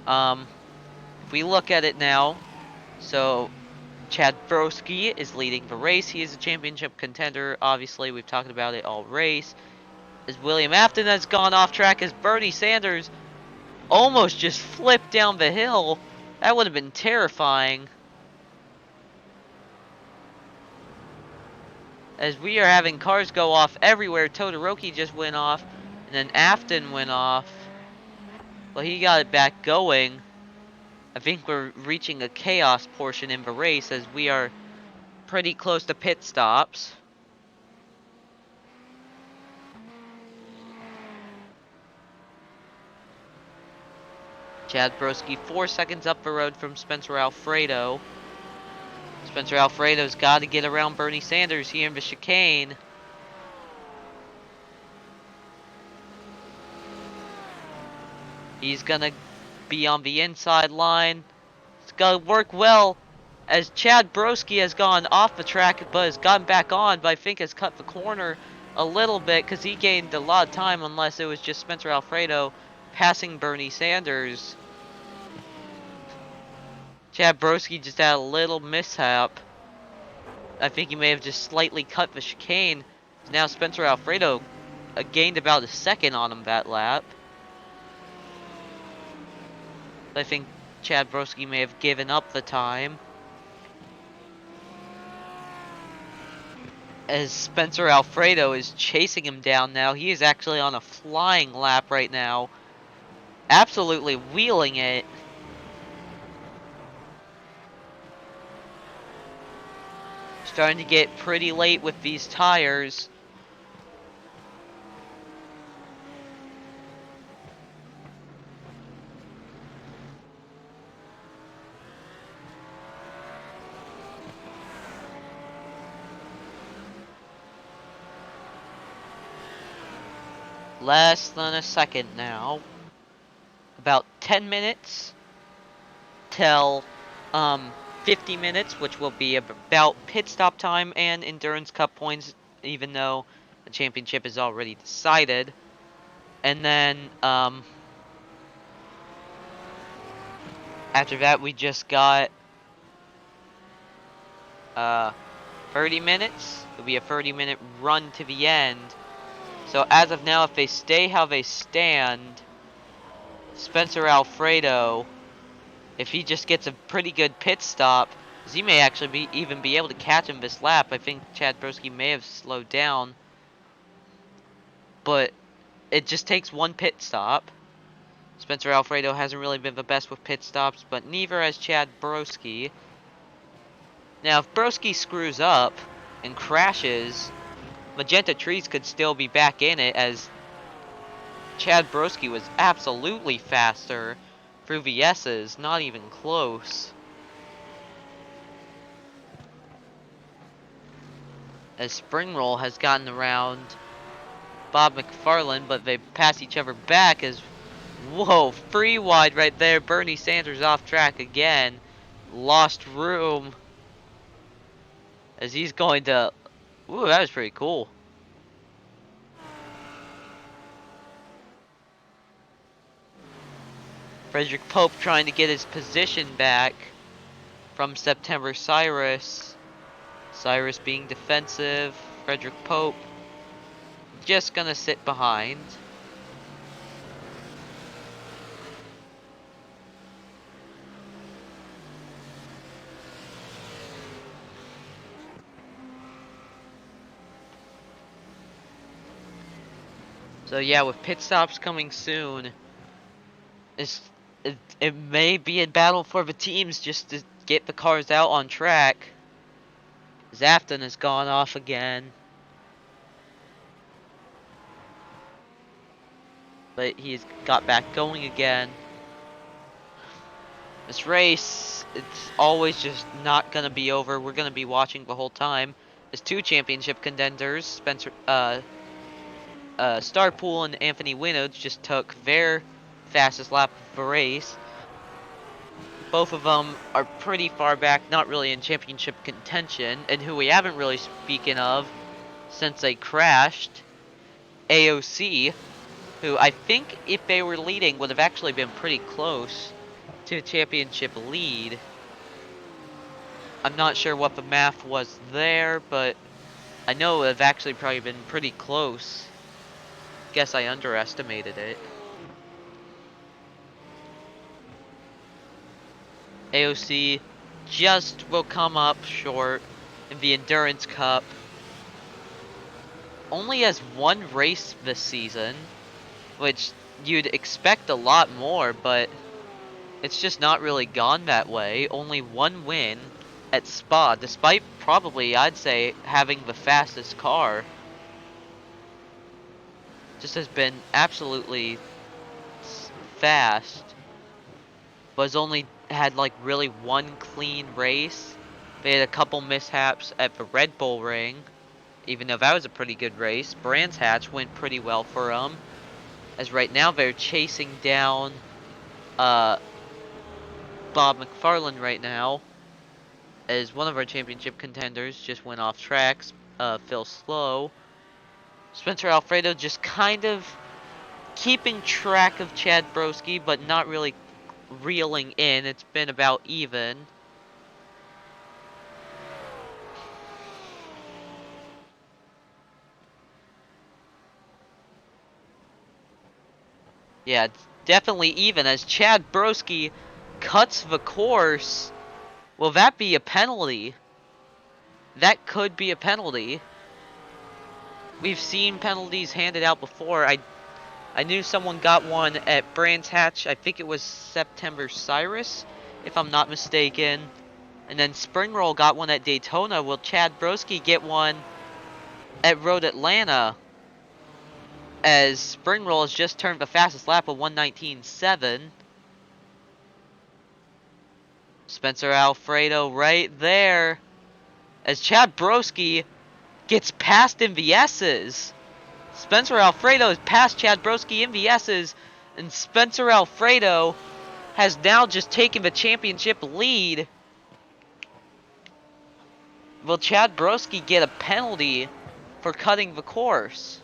If we look at it now, so Chad Broski is leading the race. He is a championship contender. Obviously, we've talked about it all race. As William Afton has gone off track, as Bernie Sanders almost just flipped down the hill. That would have been terrifying. As we are having cars go off everywhere. Todoroki just went off, and then Afton went off. Well, he got it back going. I think we're reaching a chaos portion in the race as we are pretty close to pit stops. Chad Broski 4 seconds up the road from Spencer Alfredo. Spencer Alfredo's got to get around Bernie Sanders here in the chicane. He's gonna be on the inside line. It's gonna work well as Chad Broski has gone off the track but has gotten back on, but I think has cut the corner a little bit because he gained a lot of time unless it was just Spencer Alfredo passing Bernie Sanders. Chad Broski just had a little mishap. I think he may have just slightly cut the chicane. Now Spencer Alfredo gained about a second on him that lap. I think Chad Broski may have given up the time. as Spencer Alfredo is chasing him down now. He is actually on a flying lap right now. Absolutely wheeling it. Starting to get pretty late with these tires. Less than a second now. About 10 minutes till 50 minutes, which will be about pit stop time and Endurance Cup points, even though the championship is already decided. And then after that, we just got 30 minutes. It'll be a 30-minute run to the end. So as of now, if they stay how they stand, Spencer Alfredo, if he just gets a pretty good pit stop, he may actually even be able to catch him this lap. I think Chad Broski may have slowed down, but it just takes one pit stop. Spencer Alfredo hasn't really been the best with pit stops, but neither has Chad Broski. Now, if Broski screws up and crashes, Magenta Trees could still be back in it, as Chad Broski was absolutely faster through the S's, not even close. As Spring Roll has gotten around Bob McFarland, but they pass each other back as, whoa, free wide right there. Bernie Sanders off track again. Lost room as he's going to, ooh, that was pretty cool. Frederick Pope trying to get his position back from September Cyrus. Cyrus being defensive. Frederick Pope just gonna sit behind. So yeah, with pit stops coming soon, it may be a battle for the teams just to get the cars out on track. Zafton has gone off again. But he's got back going again. This race, it's always just not gonna be over. We're gonna be watching the whole time. There's two championship contenders, Starpool and Anthony Winnow just took their fastest lap of the race. Both of them are pretty far back, not really in championship contention, and who we haven't really speaking of since they crashed, AOC, who I think if they were leading would have actually been pretty close to championship lead. I'm not sure what the math was there, but I know it would have actually probably been pretty close. Guess I underestimated it. AOC just will come up short in the Endurance Cup. Only has one race this season, which you'd expect a lot more, but it's just not really gone that way. Only one win at Spa, despite probably, I'd say, having the fastest car. Just has been absolutely fast, but has only had like really one clean race. They had a couple mishaps at the Red Bull Ring, even though that was a pretty good race. Brands Hatch went pretty well for them, as right now they're chasing down Bob McFarland right now, as one of our championship contenders just went off tracks, Phil Slow. Spencer Alfredo just kind of keeping track of Chad Broski, but not really reeling in. It's been about even. Yeah, it's definitely even as Chad Broski cuts the course. Will that be a penalty? That could be a penalty. we've seen penalties handed out before. I knew someone got one at Brands Hatch. I think it was September Cyrus, if I'm not mistaken. And then Springroll got one at Daytona. Will Chad Broski get one at Road Atlanta? As Springroll has just turned the fastest lap of 1:19.7. Spencer Alfredo right there. As Chad Broski gets past MVS's. Spencer Alfredo has passed Chad Broski in VS's, and Spencer Alfredo has now just taken the championship lead. Will Chad Broski get a penalty for cutting the course?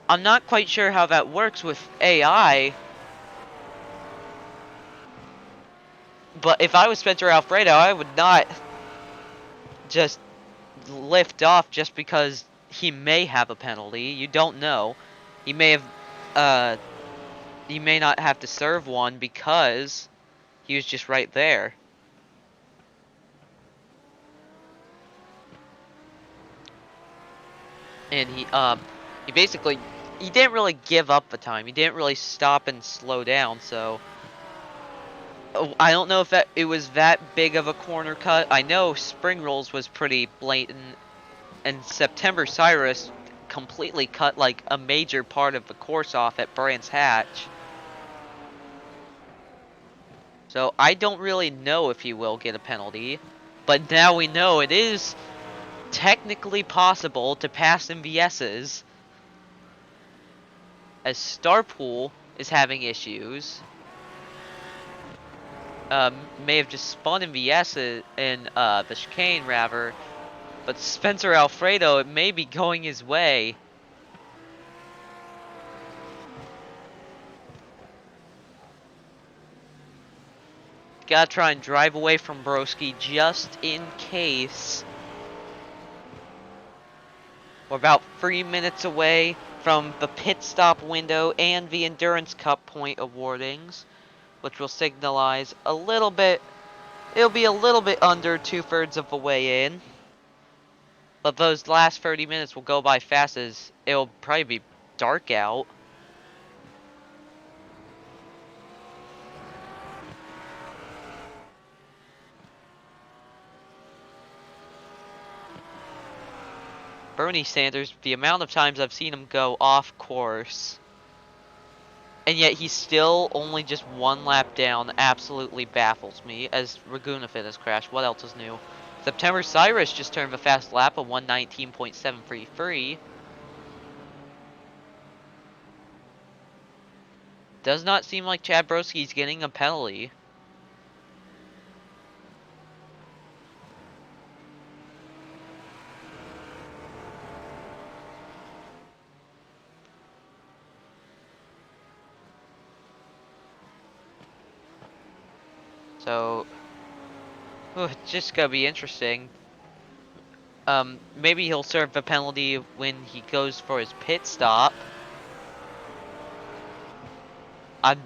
I'm not quite sure how that works with AI, but if I was Spencer Alfredo, I would not just lift off just because he may have a penalty. You don't know. He may have, he may not have to serve one because he was just right there. And he basically, he didn't really give up the time. He didn't really stop and slow down, so I don't know if it was that big of a corner cut. I know Spring Rolls was pretty blatant, and September Cyrus completely cut like a major part of the course off at Brands Hatch. So I don't really know if he will get a penalty, but now we know it is technically possible to pass MVS's, as Starpool is having issues. May have just spun MVS in the chicane, rather, but Spencer Alfredo, it may be going his way. Gotta try and drive away from Broski just in case. We're about 3 minutes away from the pit stop window and the Endurance Cup point awardings, which will signalize a little bit. It'll be a little bit under 2/3 of the way in. But those last 30 minutes will go by fast, as it'll probably be dark out. Bernie Sanders, the amount of times I've seen him go off course, and yet he's still only just one lap down, absolutely baffles me. As Ragunafit has crashed, what else is new? September Cyrus just turned a fast lap of 1:19.733. Does not seem like Chad Broski's getting a penalty. So, it's just gonna be interesting. Maybe he'll serve the penalty when he goes for his pit stop. I'm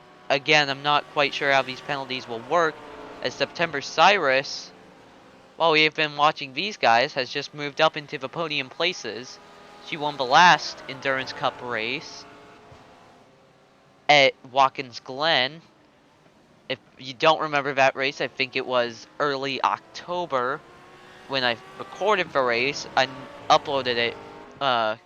not quite sure how these penalties will work, as September Cyrus, while we have been watching these guys, has just moved up into the podium places. She won the last Endurance Cup race at Watkins Glen. If you don't remember that race, I think it was early October when I recorded the race. I uploaded it a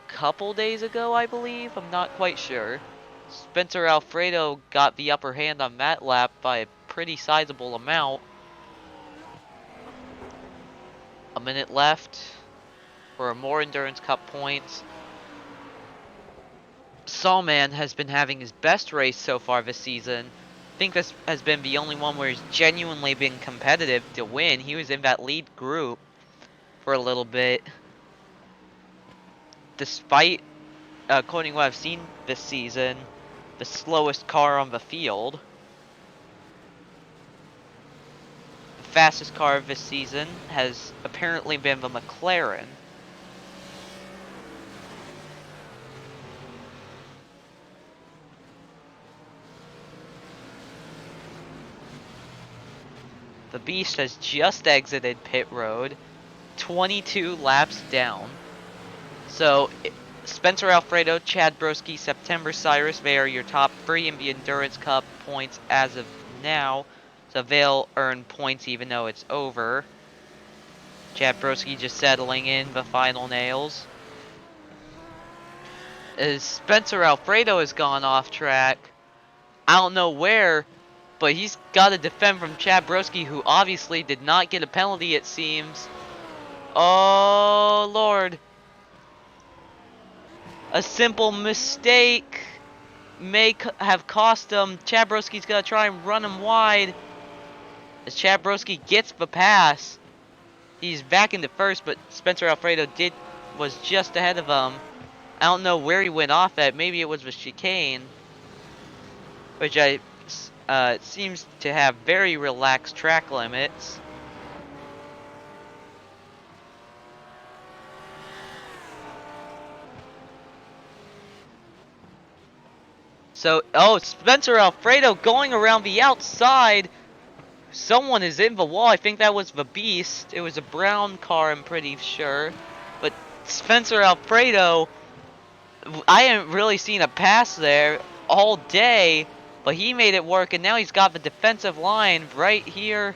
couple days ago, I believe. I'm not quite sure. Spencer Alfredo got the upper hand on that lap by a pretty sizable amount. A minute left for more Endurance Cup points. Sawman has been having his best race so far this season. I think this has been the only one where he's genuinely been competitive to win. He was in that lead group for a little bit. Despite, according to what I've seen this season, the slowest car on the field. The fastest car of this season has apparently been the McLaren. The Beast has just exited pit road. 22 laps down. So, Spencer Alfredo, Chad Broski, September Cyrus, they are your top 3 in the Endurance Cup points as of now. So they'll earn points even though it's over. Chad Broski just settling in the final nails. As Spencer Alfredo has gone off track. I don't know where, but he's got to defend from Chad Broski, who obviously did not get a penalty, it seems. Oh, Lord. A simple mistake may have cost him. Chad Broski's going to try and run him wide. As Chad Broski gets the pass, he's back into first, but Spencer Alfredo was just ahead of him. I don't know where he went off at. Maybe it was the chicane, which it seems to have very relaxed track limits. So, oh, Spencer Alfredo going around the outside. Someone is in the wall. I think that was the Beast. It was a brown car, I'm pretty sure. But Spencer Alfredo, I haven't really seen a pass there all day, but he made it work, and now he's got the defensive line right here.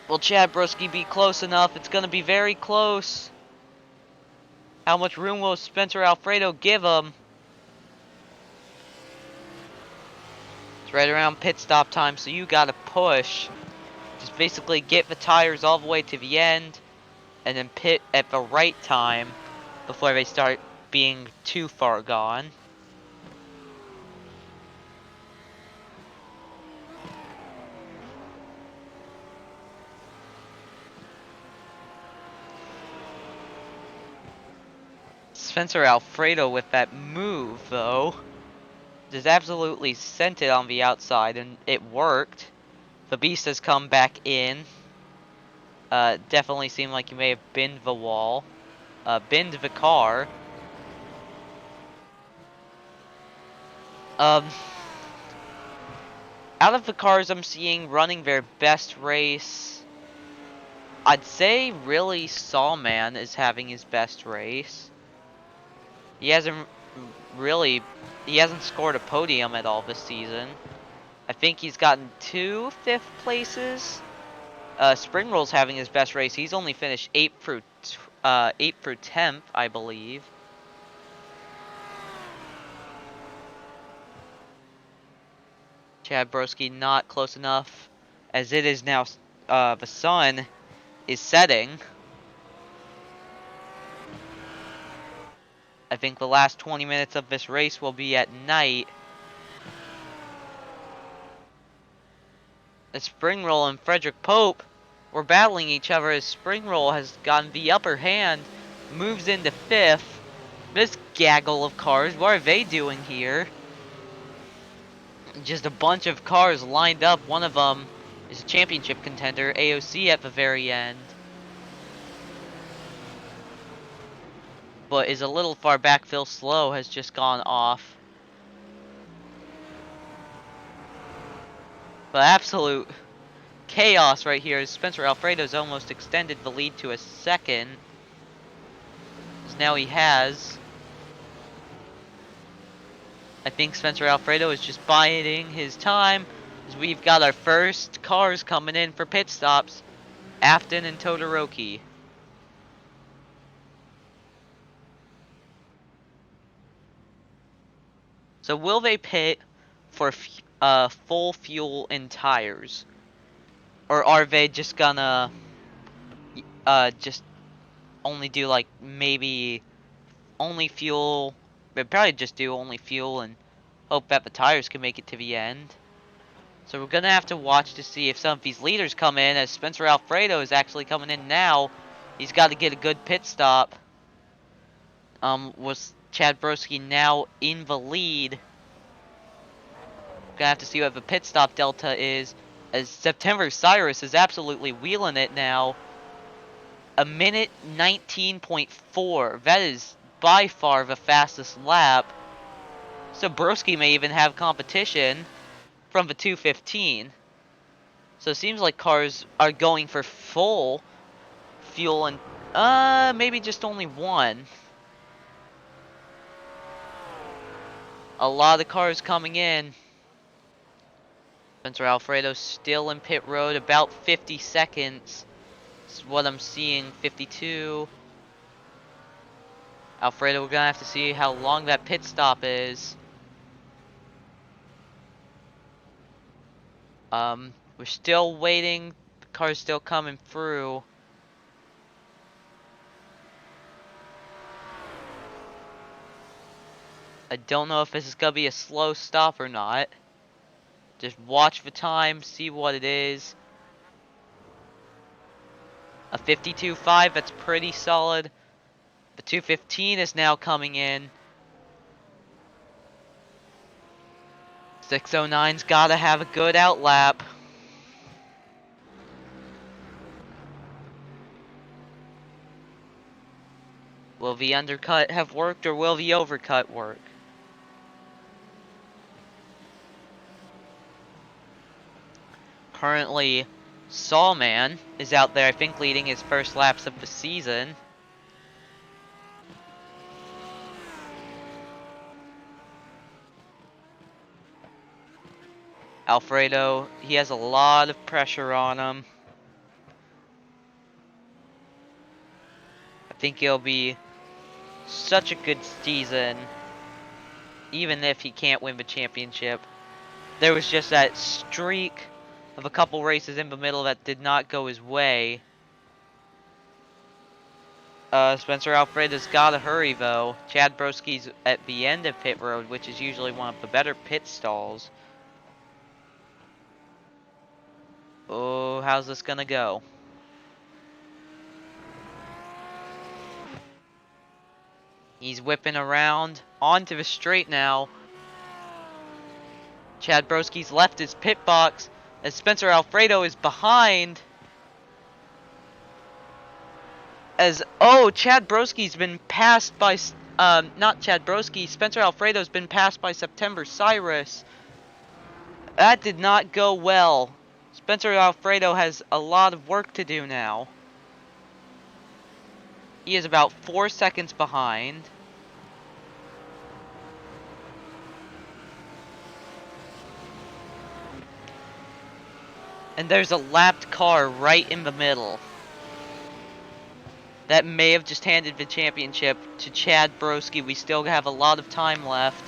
Will Chad Broski be close enough? It's going to be very close. How much room will Spencer Alfredo give him? It's right around pit stop time, so you got to push. Just basically get the tires all the way to the end, and then pit at the right time before they start being too far gone. Spencer Alfredo with that move, though, just absolutely sent it on the outside, and it worked. The Beast has come back in. Definitely seemed like he may have binned the wall. Binned the car. Out of the cars I'm seeing running their best race, I'd say really Sawman is having his best race. He hasn't scored a podium at all this season. I think he's gotten 2 fifth places. Spring Roll's having his best race. He's only finished 8th through 10th, I believe. Chad Broski not close enough, as it is now. The sun is setting. I think the last 20 minutes of this race will be at night. As Spring Roll and Frederick Pope were battling each other, as Spring Roll has gotten the upper hand, moves into 5th. This gaggle of cars, what are they doing here? Just a bunch of cars lined up. One of them is a championship contender, AOC, at the very end. But is a little far back. Phil Slow has just gone off. But absolute chaos right here. Spencer Alfredo's almost extended the lead to a second. As now he has. I think Spencer Alfredo is just biding his time, as we've got our first cars coming in for pit stops. Afton and Todoroki. So will they pit for full fuel and tires? Or are they just gonna just only do like maybe only fuel? They'd probably just do only fuel and hope that the tires can make it to the end. So we're gonna have to watch to see if some of these leaders come in, as Spencer Alfredo is actually coming in now. He's got to get a good pit stop. Was Chad Broski now in the lead? Gonna have to see what the pit stop delta is, as September Cyrus is absolutely wheeling it now. A minute 19.4. That is by far the fastest lap. So Broski may even have competition from the 2:15. So it seems like cars are going for full fuel and maybe just only one. A lot of cars coming in. Spencer Alfredo still in pit road, about 50 seconds. That's what I'm seeing, 52. Alfredo, we're gonna have to see how long that pit stop is. We're still waiting. The car's still coming through. I don't know if this is gonna be a slow stop or not. Just watch the time, see what it is. A 52.5, that's pretty solid. The 215 is now coming in. 609's gotta have a good out lap. Will the undercut have worked or will the overcut work? Currently, Sawman is out there, I think, leading his first laps of the season. Alfredo, he has a lot of pressure on him. I think he'll be such a good season, even if he can't win the championship. There was just that streak of a couple races in the middle that did not go his way. Spencer Alfredo's gotta hurry though. Chad Broski's at the end of pit road, which is usually one of the better pit stalls. Oh, how's this gonna go? He's whipping around onto the straight now. Chad Broski's left his pit box as Spencer Alfredo is behind. Chad Broski's been passed by, not Chad Broski, Spencer Alfredo's been passed by September Cyrus. That did not go well. Spencer Alfredo has a lot of work to do now. He is about 4 seconds behind. And there's a lapped car right in the middle. That may have just handed the championship to Chad Broski. We still have a lot of time left.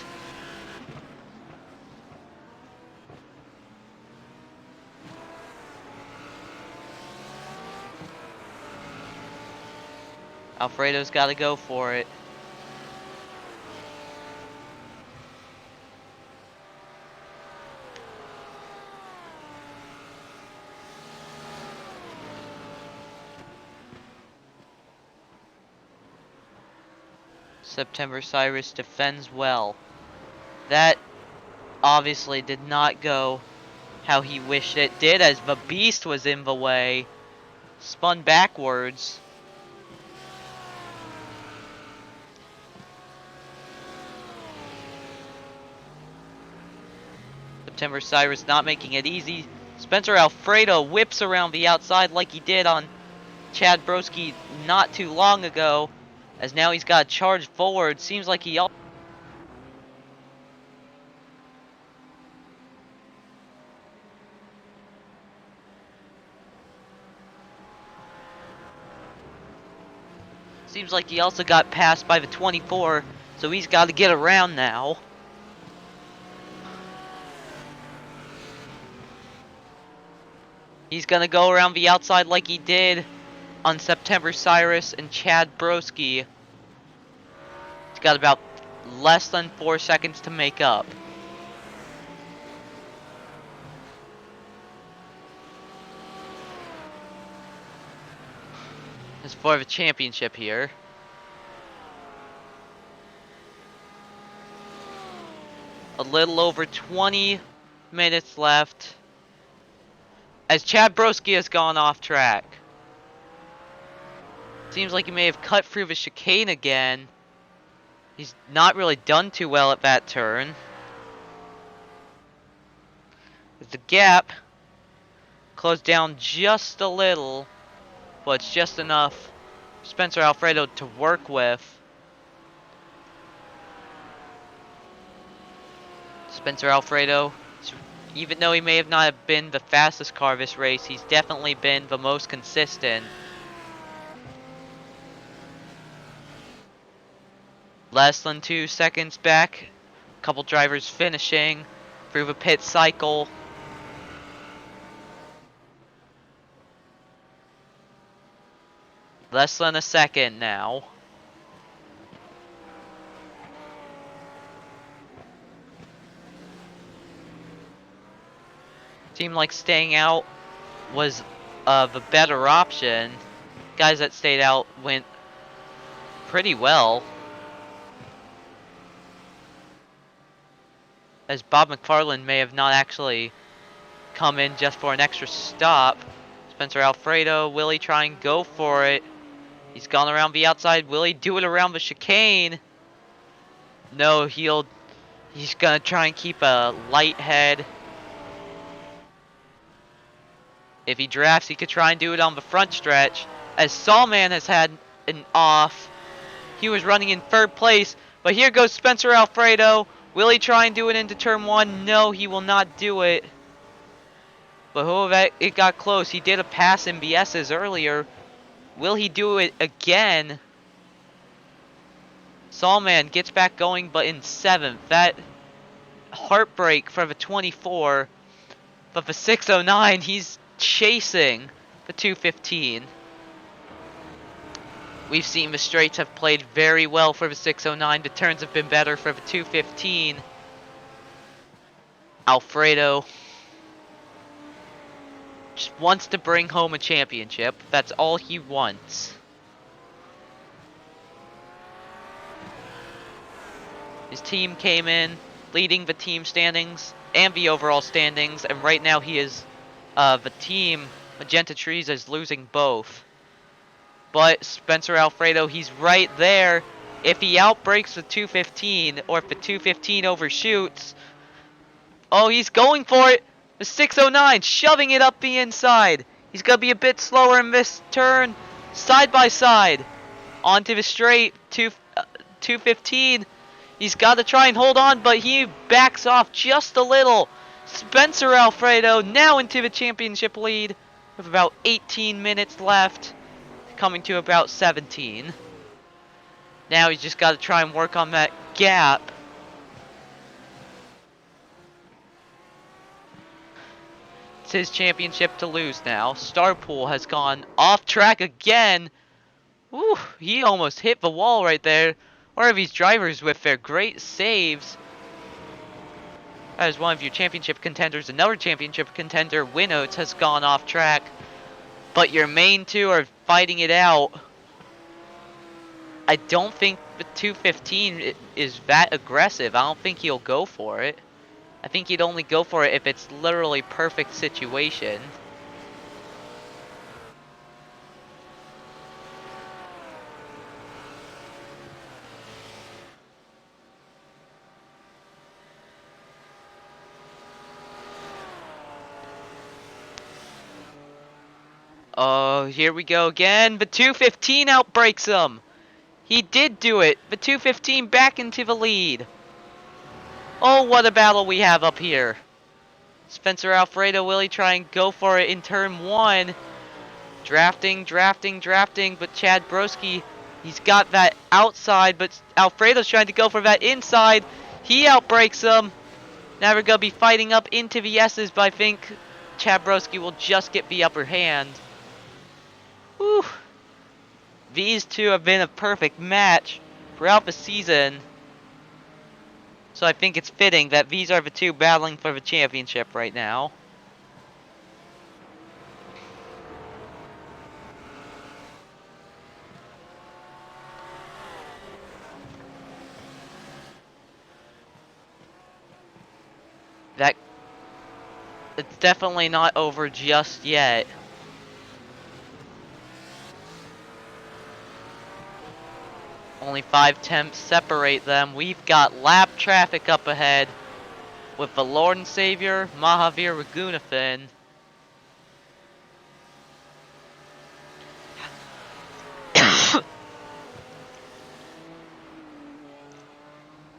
Alfredo's got to go for it. September Cyrus defends well. That obviously did not go how he wished it did, as the beast was in the way. Spun backwards. September Cyrus not making it easy. Spencer Alfredo whips around the outside like he did on Chad Broski not too long ago, as now he's got to charge forward. Seems like he also got passed by the 24, so he's got to get around now. He's gonna go around the outside like he did on September Cyrus and Chad Broski. He's got about less than 4 seconds to make up. It's for the championship here. A little over 20 minutes left, as Chad Broski has gone off track. Seems like he may have cut through the chicane again. He's not really done too well at that turn. The gap closed down just a little. but it's just enough for Spencer Alfredo to work with. Spencer Alfredo, even though he may have not have been the fastest car this race, he's definitely been the most consistent. Less than 2 seconds back. A couple drivers finishing through the pit cycle. Less than a second now. Seemed like staying out was the better option. Guys that stayed out went pretty well. As Bob McFarland may have not actually come in just for an extra stop. Spencer Alfredo, will he try and go for it? He's gone around the outside. Will he do it around the chicane? No, he's gonna try and keep a light head. If he drafts, he could try and do it on the front stretch. As Sawman has had an off. He was running in third place, but here goes Spencer Alfredo. Will he try and do it into turn one? No, he will not do it. But it got close. He did a pass in BS's earlier. Will he do it again? Sawman gets back going, but in 7th. That heartbreak for the 24. But the 609, he's chasing the 215. We've seen the straights have played very well for the 609. The turns have been better for the 215. Alfredo just wants to bring home a championship. That's all he wants. His team came in leading the team standings and the overall standings, and right now he is the team Magenta Trees is losing both. But Spencer Alfredo, he's right there. If he outbreaks the 215, or if the 215 overshoots, oh, he's going for it. The 609 shoving it up the inside. He's going to be a bit slower in this turn. Side by side. Onto the straight. 215. He's got to try and hold on, but he backs off just a little. Spencer Alfredo now into the championship lead with about 18 minutes left. Coming to about 17. Now he's just got to try and work on that gap. It's his championship to lose now. Starpool has gone off track again. Ooh, he almost hit the wall right there. One of these drivers with their great saves. That is one of your championship contenders. Another championship contender, Winotes, has gone off track. But your main two are fighting it out. I don't think the 215 is that aggressive. I don't think he'll go for it. I think he'd only go for it if it's literally perfect situation. Oh, here we go again. The 215 outbreaks him. He did do it. The 215 back into the lead. Oh, what a battle we have up here. Spencer Alfredo, will he try and go for it in turn one? Drafting, but Chad Broski, he's got that outside, but Alfredo's trying to go for that inside. He outbreaks him. Now we're going to be fighting up into the S's, but I think Chad Broski will just get the upper hand. Whew. These two have been a perfect match throughout the season. So I think it's fitting that these are the two battling for the championship right now. It's definitely not over just yet. Only 5 temps separate them. We've got lap traffic up ahead with the Lord and Savior, Mahavir Raghunathan.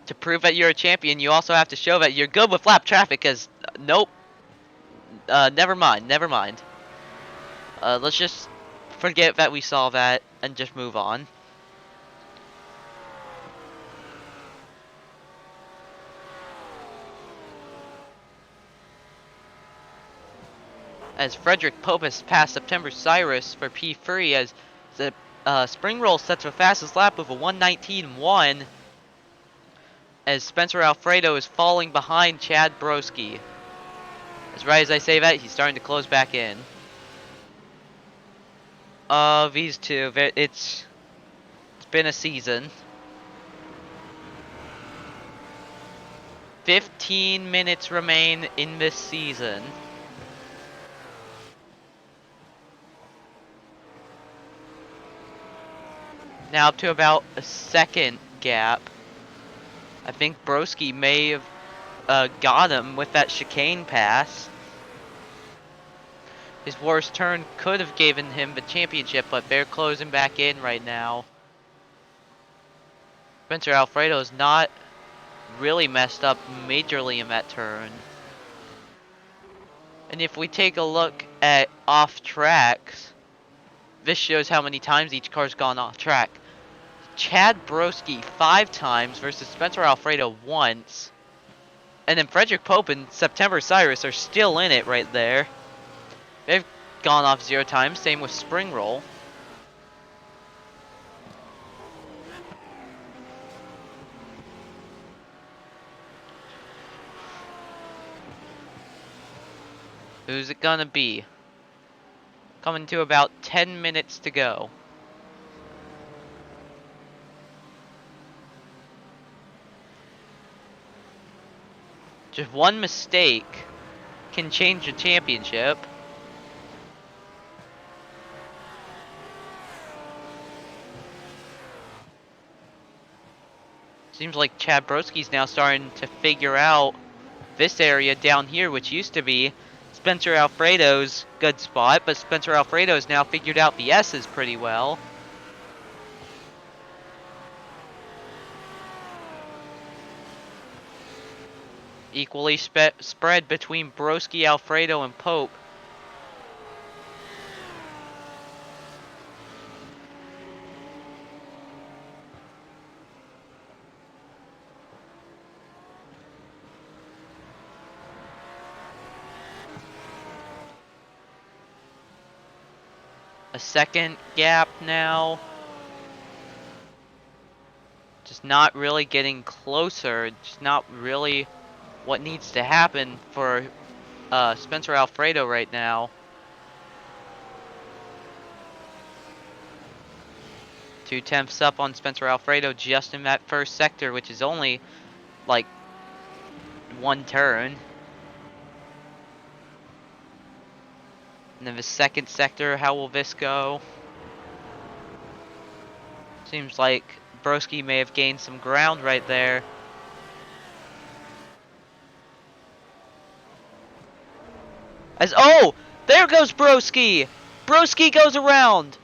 To prove that you're a champion, you also have to show that you're good with lap traffic, because, nope. Never mind, never mind. Let's just forget that we saw that and just move on. As Frederick Popus passed September Cyrus for P3 as the spring roll sets the fastest lap with a 1:19.1 as Spencer Alfredo is falling behind Chad Broski. As right as I say that, he's starting to close back in. These two, it's been a season. 15 minutes remain in this season. Now up to about a second gap. I think Broski may have got him with that chicane pass. His worst turn could have given him the championship, but they're closing back in right now. Spencer Alfredo is not really messed up majorly in that turn. And if we take a look at off tracks, this shows how many times each car's gone off track. Chad Broski 5 times versus Spencer Alfredo once. And then Frederick Pope and September Cyrus are still in it right there. They've gone off 0 times, same with Spring Roll. Who's it gonna be? Coming to about 10 minutes to go. Just one mistake can change the championship. Seems like Chad Broski's now starting to figure out this area down here, which used to be Spencer Alfredo's good spot, but Spencer Alfredo's now figured out the S's pretty well. Equally spread between Broski, Alfredo, and Pope. A second gap now. Just not really getting closer. Just not really what needs to happen for Spencer Alfredo right now. 2/10 up on Spencer Alfredo just in that first sector, which is only like one turn. And then the second sector, how will this go? Seems like Broski may have gained some ground right there. Oh, there goes Broski! Broski goes around!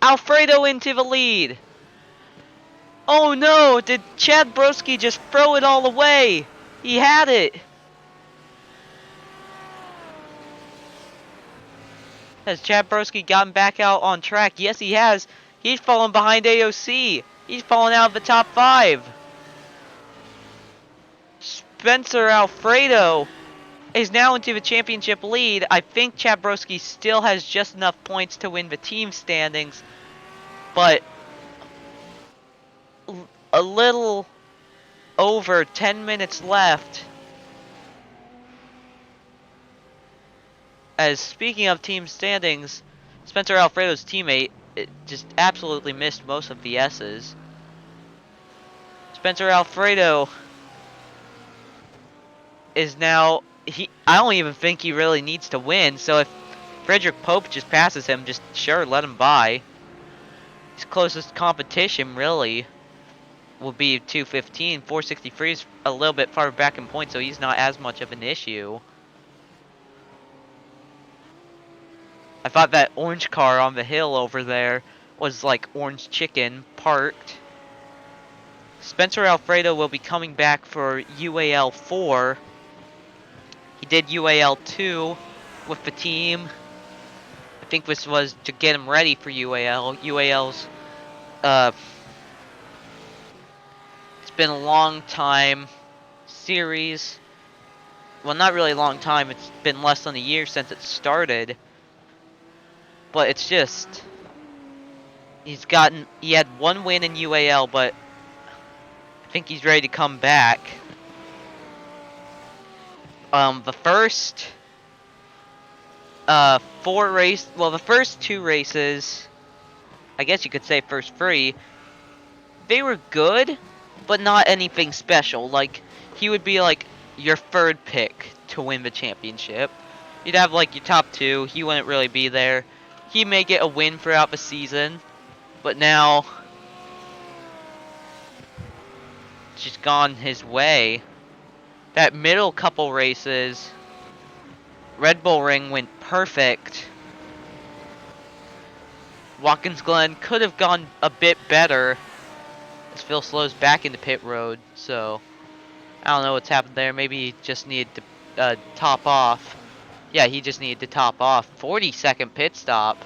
Alfredo into the lead! Oh no, did Chad Broski just throw it all away? He had it! Has Chad Broski gotten back out on track? Yes, he has. He's fallen behind AOC. He's fallen out of the top 5. Spencer Alfredo is now into the championship lead. I think Chad Broski still has just enough points to win the team standings, but a little over 10 minutes left. As speaking of team standings, Spencer Alfredo's teammate just absolutely missed most of the S's. Spencer Alfredo is now, I don't even think he really needs to win, so if Frederick Pope just passes him, just sure, let him by. His closest competition really will be 215. 463 is a little bit farther back in points, so he's not as much of an issue. I thought that orange car on the hill over there was like orange chicken parked. Spencer Alfredo will be coming back for UAL 4. He did UAL 2 with the team. I think this was to get him ready for UAL. UAL's, it's been a long time series. Well, not really a long time. It's been less than a year since it started. But it's just, he had one win in UAL, but I think he's ready to come back. The first the first 2 races, I guess you could say first 3, they were good, but not anything special. Like, he would be like your 3rd pick to win the championship. You'd have like your top 2, he wouldn't really be there. He may get a win throughout the season, but now it's just gone his way. That middle couple races, Red Bull Ring went perfect. Watkins Glen could have gone a bit better as Phil slows back into pit road, so I don't know what's happened there. Maybe he just needed to top off. Yeah, he just needed to top off. 40-second pit stop.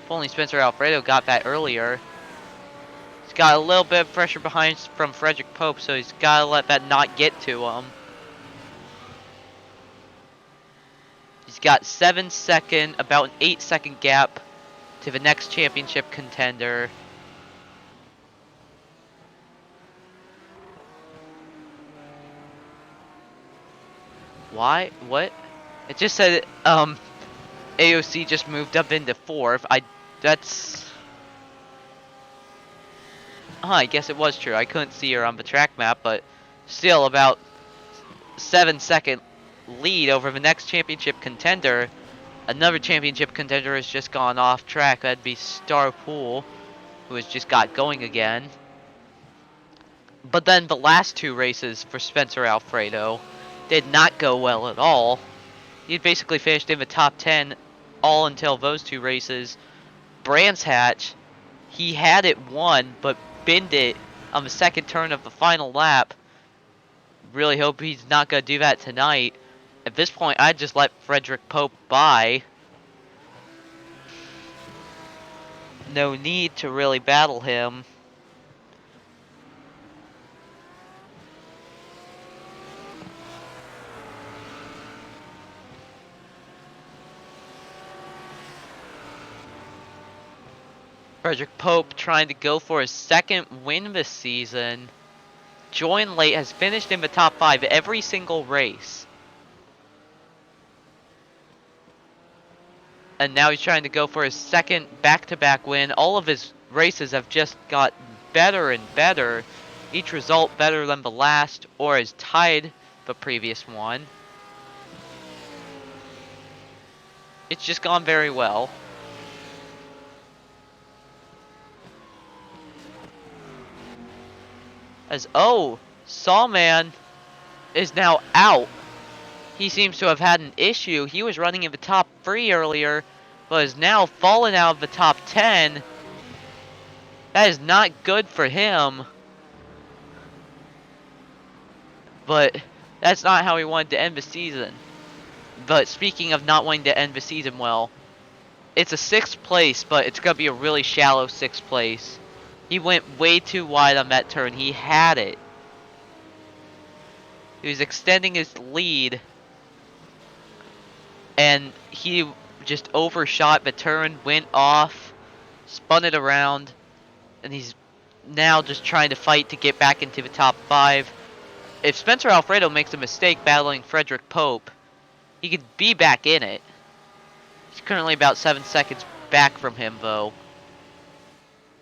If only Spencer Alfredo got that earlier. He's got a little bit of pressure behind from Frederick Pope, so he's got to let that not get to him. He's got 7-second, about an 8-second gap to the next championship contender. Why? What? It just said AOC just moved up into 4th. That's... I guess it was true. I couldn't see her on the track map, but still about 7-second lead over the next championship contender. Another championship contender has just gone off track. That'd be Star Pool, who has just got going again. But then the last 2 races for Spencer Alfredo did not go well at all. He basically finished in the top 10 all until those 2 races. Brands Hatch, he had it won, but binned it on the 2nd turn of the final lap. Really hope he's not going to do that tonight. At this point, I'd just let Frederick Pope by. No need to really battle him. Frederick Pope trying to go for his 2nd win this season. Joined late, has finished in the top 5 every single race. And now he's trying to go for his 2nd back-to-back win. All of his races have just got better and better. Each result better than the last, or has tied the previous one. It's just gone very well. As, Sawman is now out. He seems to have had an issue. He was running in the top 3 earlier, but has now fallen out of the top 10. That is not good for him. But that's not how he wanted to end the season. But speaking of not wanting to end the season well, it's a 6th place, but it's going to be a really shallow 6th place. He went way too wide on that turn. He had it. He was extending his lead. And he just overshot the turn, went off, spun it around. And he's now just trying to fight to get back into the top 5. If Spencer Alfredo makes a mistake battling Frederick Pope, he could be back in it. He's currently about 7 seconds back from him, though.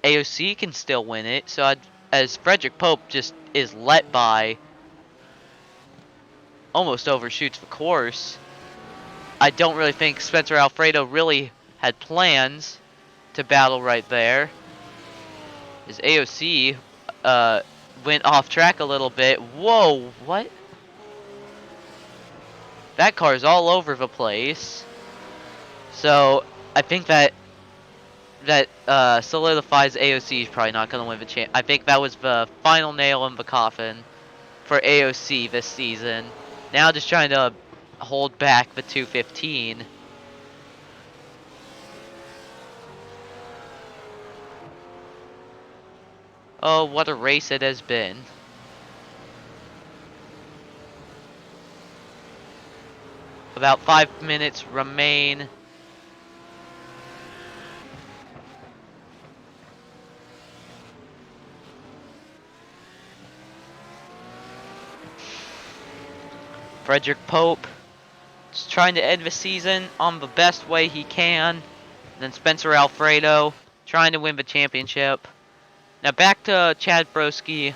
AOC can still win it, so as Frederick Pope just is let by, almost overshoots the course. I don't really think Spencer Alfredo really had plans to battle right there. His AOC went off track a little bit. Whoa, what? That car's all over the place. So I think that that solidifies AOC is probably not going to win the champ. I think that was the final nail in the coffin for AOC this season. Now just trying to hold back the 215. Oh, what a race it has been. About 5 minutes remain. Frederick Pope just trying to end the season on the best way he can. And then Spencer Alfredo trying to win the championship. Now back to Chad Broski.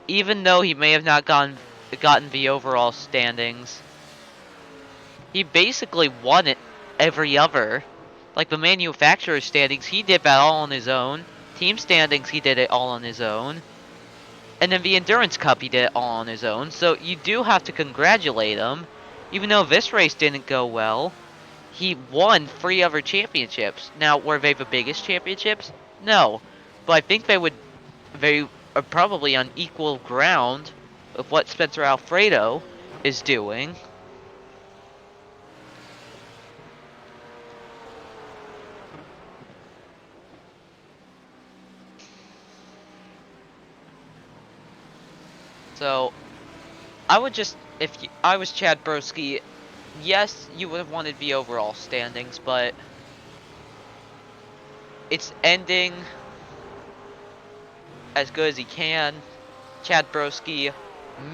Even though he may have not gotten the overall standings, he basically won it every other. Like the manufacturer standings, he did that all on his own. Team standings, he did it all on his own. And then the Endurance Cup, he did it all on his own. So you do have to congratulate him. Even though this race didn't go well, he won 3 other championships. Now, were they the biggest championships? No. But I think they are probably on equal ground of what Spencer Alfredo is doing. So, I would just, I was Chad Broski, yes, you would have wanted the overall standings, but it's ending as good as he can. Chad Broski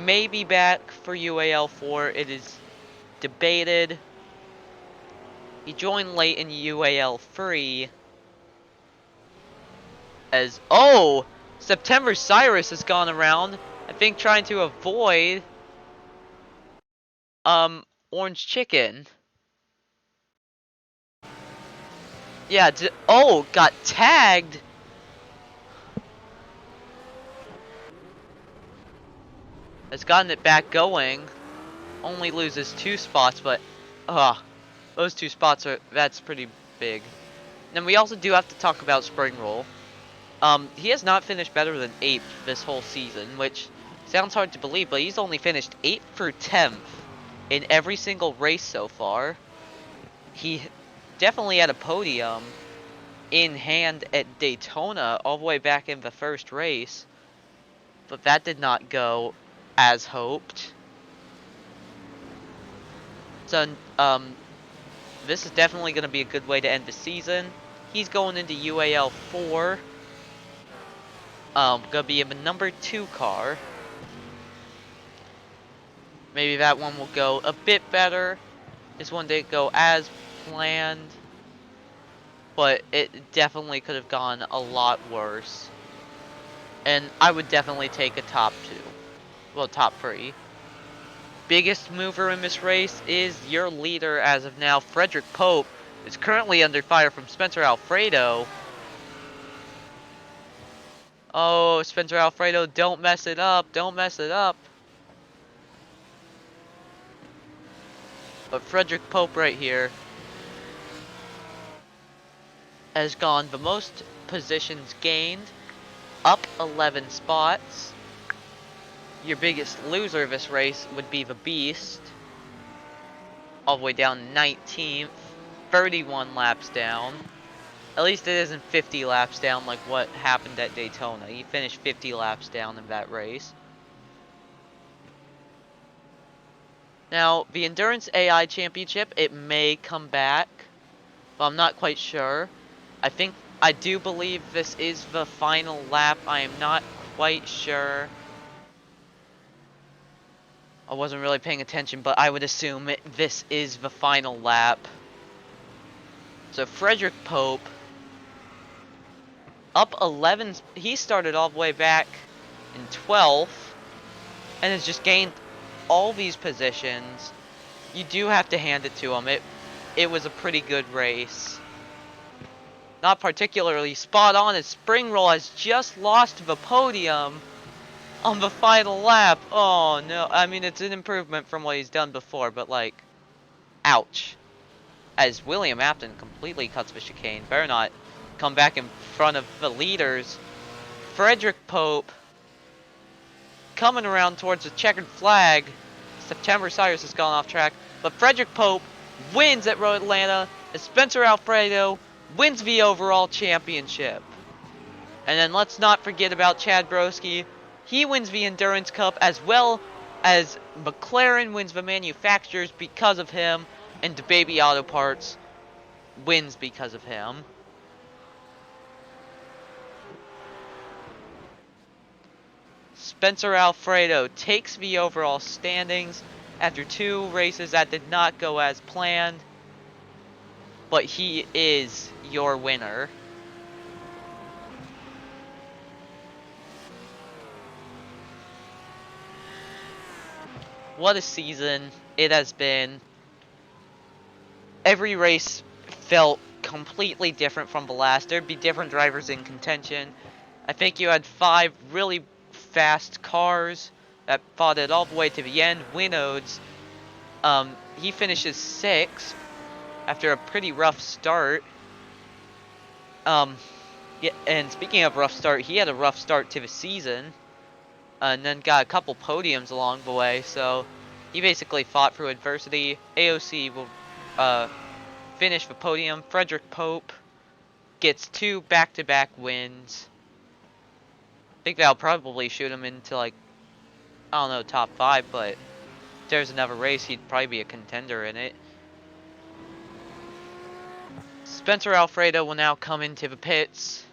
may be back for UAL 4. It is debated. He joined late in UAL 3. As, oh! September Cyrus has gone around, I think trying to avoid, Orange Chicken. Yeah, oh, got tagged! Has gotten it back going. Only loses 2 spots, but, those 2 spots that's pretty big. And we also do have to talk about Spring Roll. He has not finished better than 8th this whole season, which sounds hard to believe, but he's only finished 8th through 10th in every single race so far. He definitely had a podium in hand at Daytona all the way back in the first race, but that did not go as hoped. So, this is definitely going to be a good way to end the season. He's going into UAL 4. Gonna be in the number 2 car. Maybe that one will go a bit better. This one didn't go as planned, but it definitely could have gone a lot worse. And I would definitely take a top 2. Well, top 3. Biggest mover in this race is your leader as of now, Frederick Pope. Is currently under fire from Spencer Alfredo. Oh, Spencer Alfredo, don't mess it up. Don't mess it up. But Frederick Pope right here has gone the most positions gained, up 11 spots. Your biggest loser of this race would be the Beast, all the way down 19th, 31 laps down. At least it isn't 50 laps down like what happened at Daytona. He finished 50 laps down in that race. Now, the Endurance AI Championship, it may come back, but I'm not quite sure. I do believe this is the final lap. I am not quite sure. I wasn't really paying attention, but I would assume this is the final lap. So Frederick Pope, up 11, he started all the way back in 12th, and has just gained all these positions. You do have to hand it to him. It was a pretty good race. Not particularly spot on, as Spring Roll has just lost the podium on the final lap. Oh no, I mean, it's an improvement from what he's done before, but like, ouch. as William Afton completely cuts the chicane. Better not come back in front of the leaders. Frederick Pope coming around towards the checkered flag. September Cyrus has gone off track, but Frederick Pope wins at Road Atlanta as Spencer Alfredo wins the overall championship. And then let's not forget about Chad Broski. He wins the Endurance Cup as well as McLaren wins the manufacturers because of him, and the Baby Auto Parts wins because of him. Spencer Alfredo takes the overall standings after 2 races that did not go as planned, but he is your winner. What a season it has been. Every race felt completely different from the last. There'd be different drivers in contention. I think you had 5 really fast cars that fought it all the way to the end. Winodes, he finishes 6th after a pretty rough start. Yeah, and speaking of rough start, he had a rough start to the season, and then got a couple podiums along the way. So he basically fought through adversity. AOC will finish the podium. Frederick Pope gets 2 back-to-back wins. I think that'll probably shoot him into, like, I don't know, top 5, but if there's another race, he'd probably be a contender in it. Spencer Alfredo will now come into the pits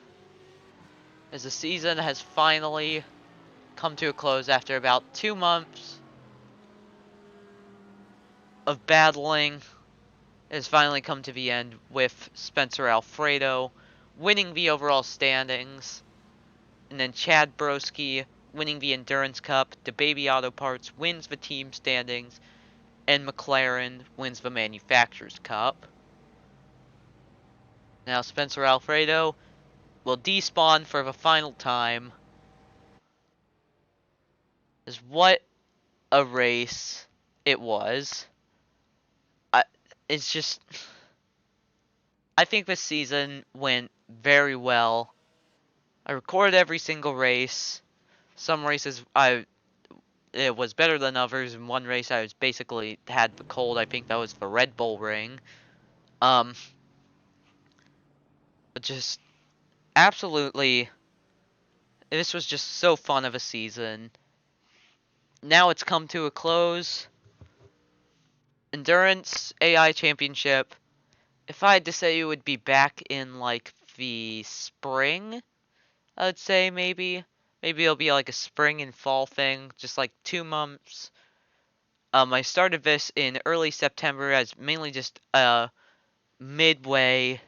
as the season has finally come to a close after about 2 months of battling. It has finally come to the end with Spencer Alfredo winning the overall standings, and then Chad Broski winning the Endurance Cup. The Baby Auto Parts wins the team standings, and McLaren wins the Manufacturers Cup. Now Spencer Alfredo will despawn for the final time. As what a race it was. It's just, I think this season went very well. I recorded every single race. Some races it was better than others. In one race I was basically had the cold. I think that was the Red Bull ring. But just absolutely, this was just so fun of a season. Now it's come to a close. Endurance AI Championship. If I had to say, it would be back in like the spring, I would say maybe. Maybe it'll be like a spring and fall thing, just like 2 months. I started this in early September as mainly just midway,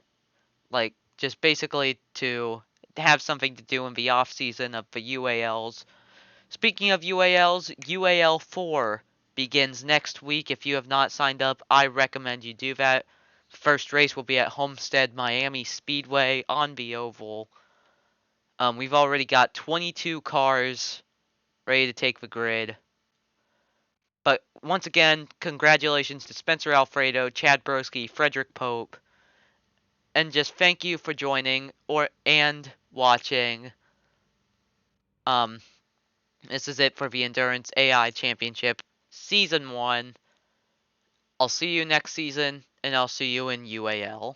like just basically to have something to do in the off season of the UALs. Speaking of UALs, UAL 4 begins next week. If you have not signed up, I recommend you do that. First race will be at Homestead Miami Speedway on the oval. We've already got 22 cars ready to take the grid. But once again, congratulations to Spencer Alfredo, Chad Broski, Frederick Pope, and just thank you for joining and watching. This is it for the Endurance AI Championship Season 1. I'll see you next season, and I'll see you in UAL.